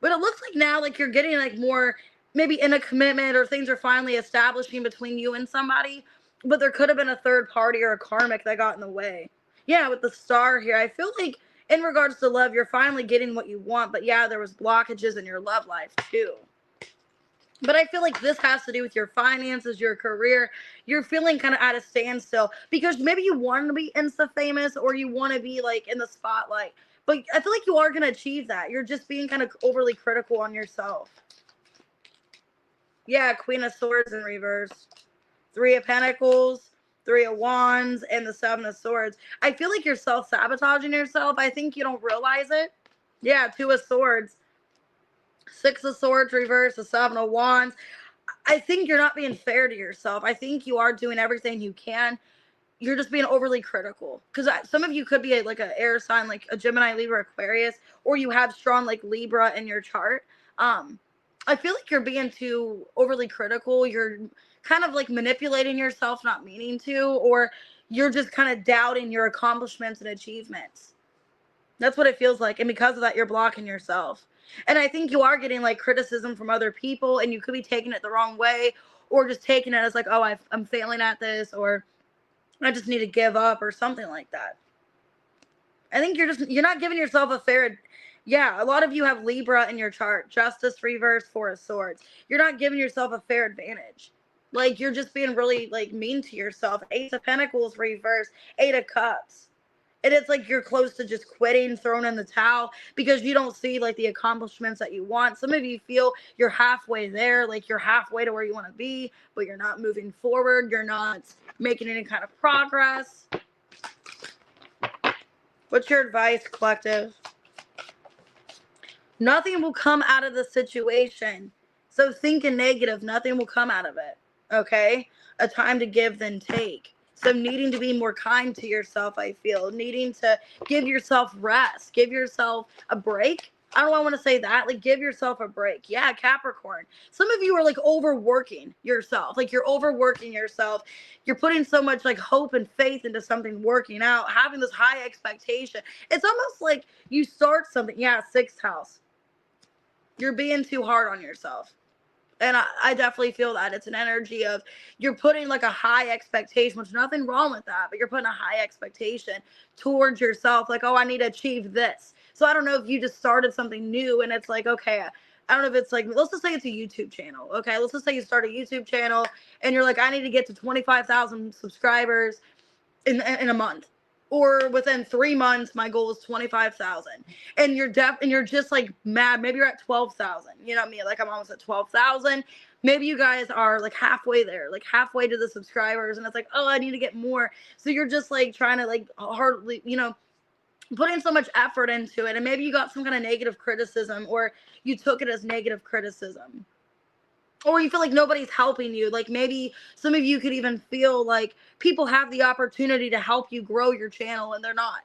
Speaker 1: But it looks like now like you're getting like more maybe in a commitment, or things are finally establishing between you and somebody, but there could have been a third party or a karmic that got in the way. Yeah, with the Star here, I feel like in regards to love, you're finally getting what you want, but yeah, there was blockages in your love life too. But I feel like this has to do with your finances, your career. You're feeling kind of at a standstill because maybe you want to be Insta famous, or you want to be like in the spotlight. But I feel like you are going to achieve that. You're just being kind of overly critical on yourself. Yeah, Queen of Swords in reverse. Three of Pentacles, Three of Wands, and the Seven of Swords. I feel like you're self-sabotaging yourself. I think you don't realize it. Yeah, Two of Swords. Six of Swords reverse, the Seven of Wands. I think you're not being fair to yourself. I think you are doing everything you can. You're just being overly critical. Because some of you could be like an air sign, like a Gemini, Libra, Aquarius, or you have strong like Libra in your chart. I feel like you're being too overly critical. You're kind of like manipulating yourself, not meaning to, or you're just kind of doubting your accomplishments and achievements. That's what it feels like. And because of that, you're blocking yourself. And I think you are getting like criticism from other people, and you could be taking it the wrong way, or just taking it as like, oh, I'm failing at this, or I just need to give up, or something like that. I think you're not giving yourself a fair. Yeah, a lot of you have Libra in your chart. Justice reverse, Four of Swords. You're not giving yourself a fair advantage. Like you're just being really like mean to yourself. Ace of Pentacles reverse, Eight of Cups. And it's like you're close to just quitting, throwing in the towel because you don't see like the accomplishments that you want. Some of you feel you're halfway there, like you're halfway to where you want to be, but you're not moving forward. You're not making any kind of progress. What's your advice, collective? Nothing will come out of the situation. So thinking negative, nothing will come out of it. Okay? A time to give then take. So needing to be more kind to yourself, I feel. Needing to give yourself rest. Give yourself a break. I don't want to say that. Like, give yourself a break. Yeah, Capricorn. Some of you are like overworking yourself. Like you're overworking yourself. You're putting so much like hope and faith into something working out. Having this high expectation. It's almost like you start something. Yeah, sixth house. You're being too hard on yourself. And I definitely feel that it's an energy of you're putting like a high expectation, which nothing wrong with that, but you're putting a high expectation towards yourself. Like, oh, I need to achieve this. So I don't know if you just started something new and it's like, okay, I don't know if it's like, let's just say it's a YouTube channel. Okay. Let's just say you start a YouTube channel and you're like, I need to get to 25,000 subscribers in a month, or within 3 months my goal is 25,000, and you're just like mad. Maybe you're at 12,000, you know what I mean? Like, I'm almost at 12,000. Maybe you guys are like halfway there, like halfway to the subscribers, and it's like, oh, I need to get more. So you're just like trying to like hardly, putting so much effort into it, and maybe you got some kind of negative criticism, or you took it as negative criticism, or you feel like nobody's helping you. Like, maybe some of you could even feel like people have the opportunity to help you grow your channel and they're not,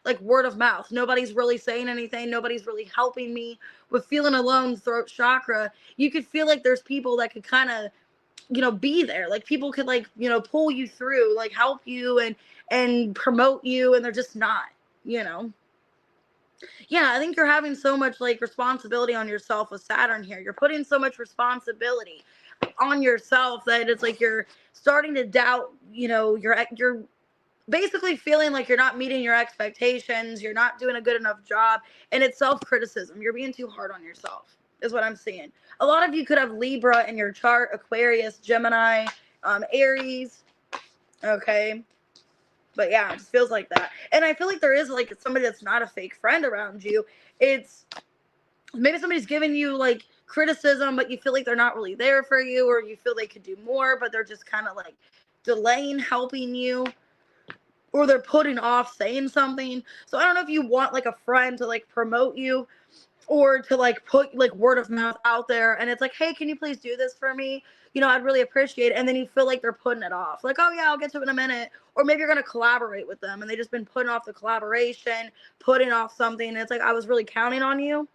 Speaker 1: like word of mouth. Nobody's really saying anything. Nobody's really helping me with feeling alone, throat chakra. You could feel like there's people that could kind of, be there. Like, people could like, pull you through, like help you and promote you, and they're just not, Yeah, I think you're having so much like responsibility on yourself with Saturn here. You're putting so much responsibility on yourself that it's like you're starting to doubt, you're basically feeling like you're not meeting your expectations, you're not doing a good enough job, and it's self-criticism. You're being too hard on yourself is what I'm seeing. A lot of you could have Libra in your chart, Aquarius, Gemini, Aries, okay? But yeah, it just feels like that. And I feel like there is like somebody that's not a fake friend around you. It's maybe somebody's giving you like criticism, but you feel like they're not really there for you, or you feel they could do more, but they're just kind of like delaying helping you, or they're putting off saying something. So I don't know if you want like a friend to like promote you, or to like put like word of mouth out there, and it's like, hey, can you please do this for me? I'd really appreciate it. And then you feel like they're putting it off, like, oh yeah, I'll get to it in a minute. Or maybe you're going to collaborate with them and they just been putting off the collaboration, putting off something, and it's like, I was really counting on you.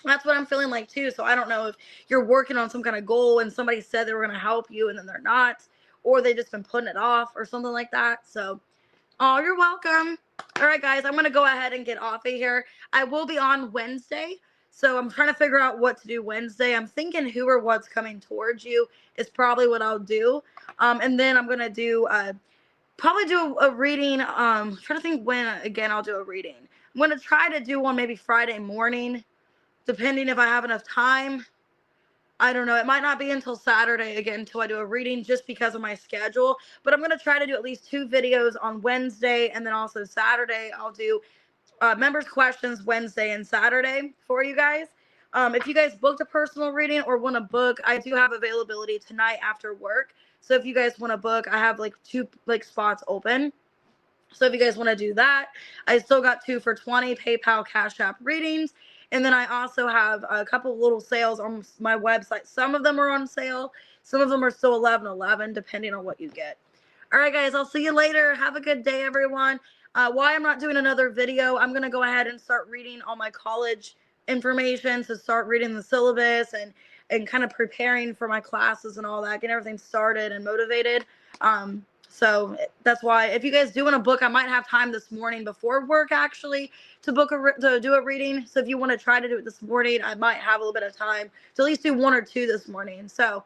Speaker 1: That's what I'm feeling like too. So I don't know if you're working on some kind of goal and somebody said they were going to help you and then they're not, or they just been putting it off or something like that. So, oh, you're welcome. All right, guys, I'm going to go ahead and get off of here. I will be on Wednesday. So I'm trying to figure out what to do Wednesday. I'm thinking who or what's coming towards you is probably what I'll do. And then I'm going to do, probably do a reading. I'm trying to think when, again, I'll do a reading. I'm going to try to do one maybe Friday morning, depending if I have enough time. I don't know. It might not be until Saturday again until I do a reading, just because of my schedule. But I'm going to try to do at least 2 videos on Wednesday, and then also Saturday I'll do members questions Wednesday and Saturday for you guys. If you guys booked a personal reading or want to book, I do have availability tonight after work. So if you guys want to book, I have like 2 like spots open. So if you guys want to do that, I still got 2 for $20 PayPal Cash App readings. And then I also have a couple of little sales on my website. Some of them are on sale. Some of them are still $11.11, depending on what you get. All right, guys, I'll see you later. Have a good day, everyone. Why I'm not doing another video, I'm going to go ahead and start reading all my college information, to start reading the syllabus and kind of preparing for my classes and all that, getting everything started and motivated. So that's why, if you guys do want to book, I might have time this morning before work actually to book to do a reading. So if you want to try to do it this morning, I might have a little bit of time to at least do 1 or 2 this morning. So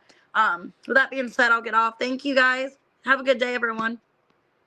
Speaker 1: with that being said, I'll get off. Thank you guys. Have a good day, everyone.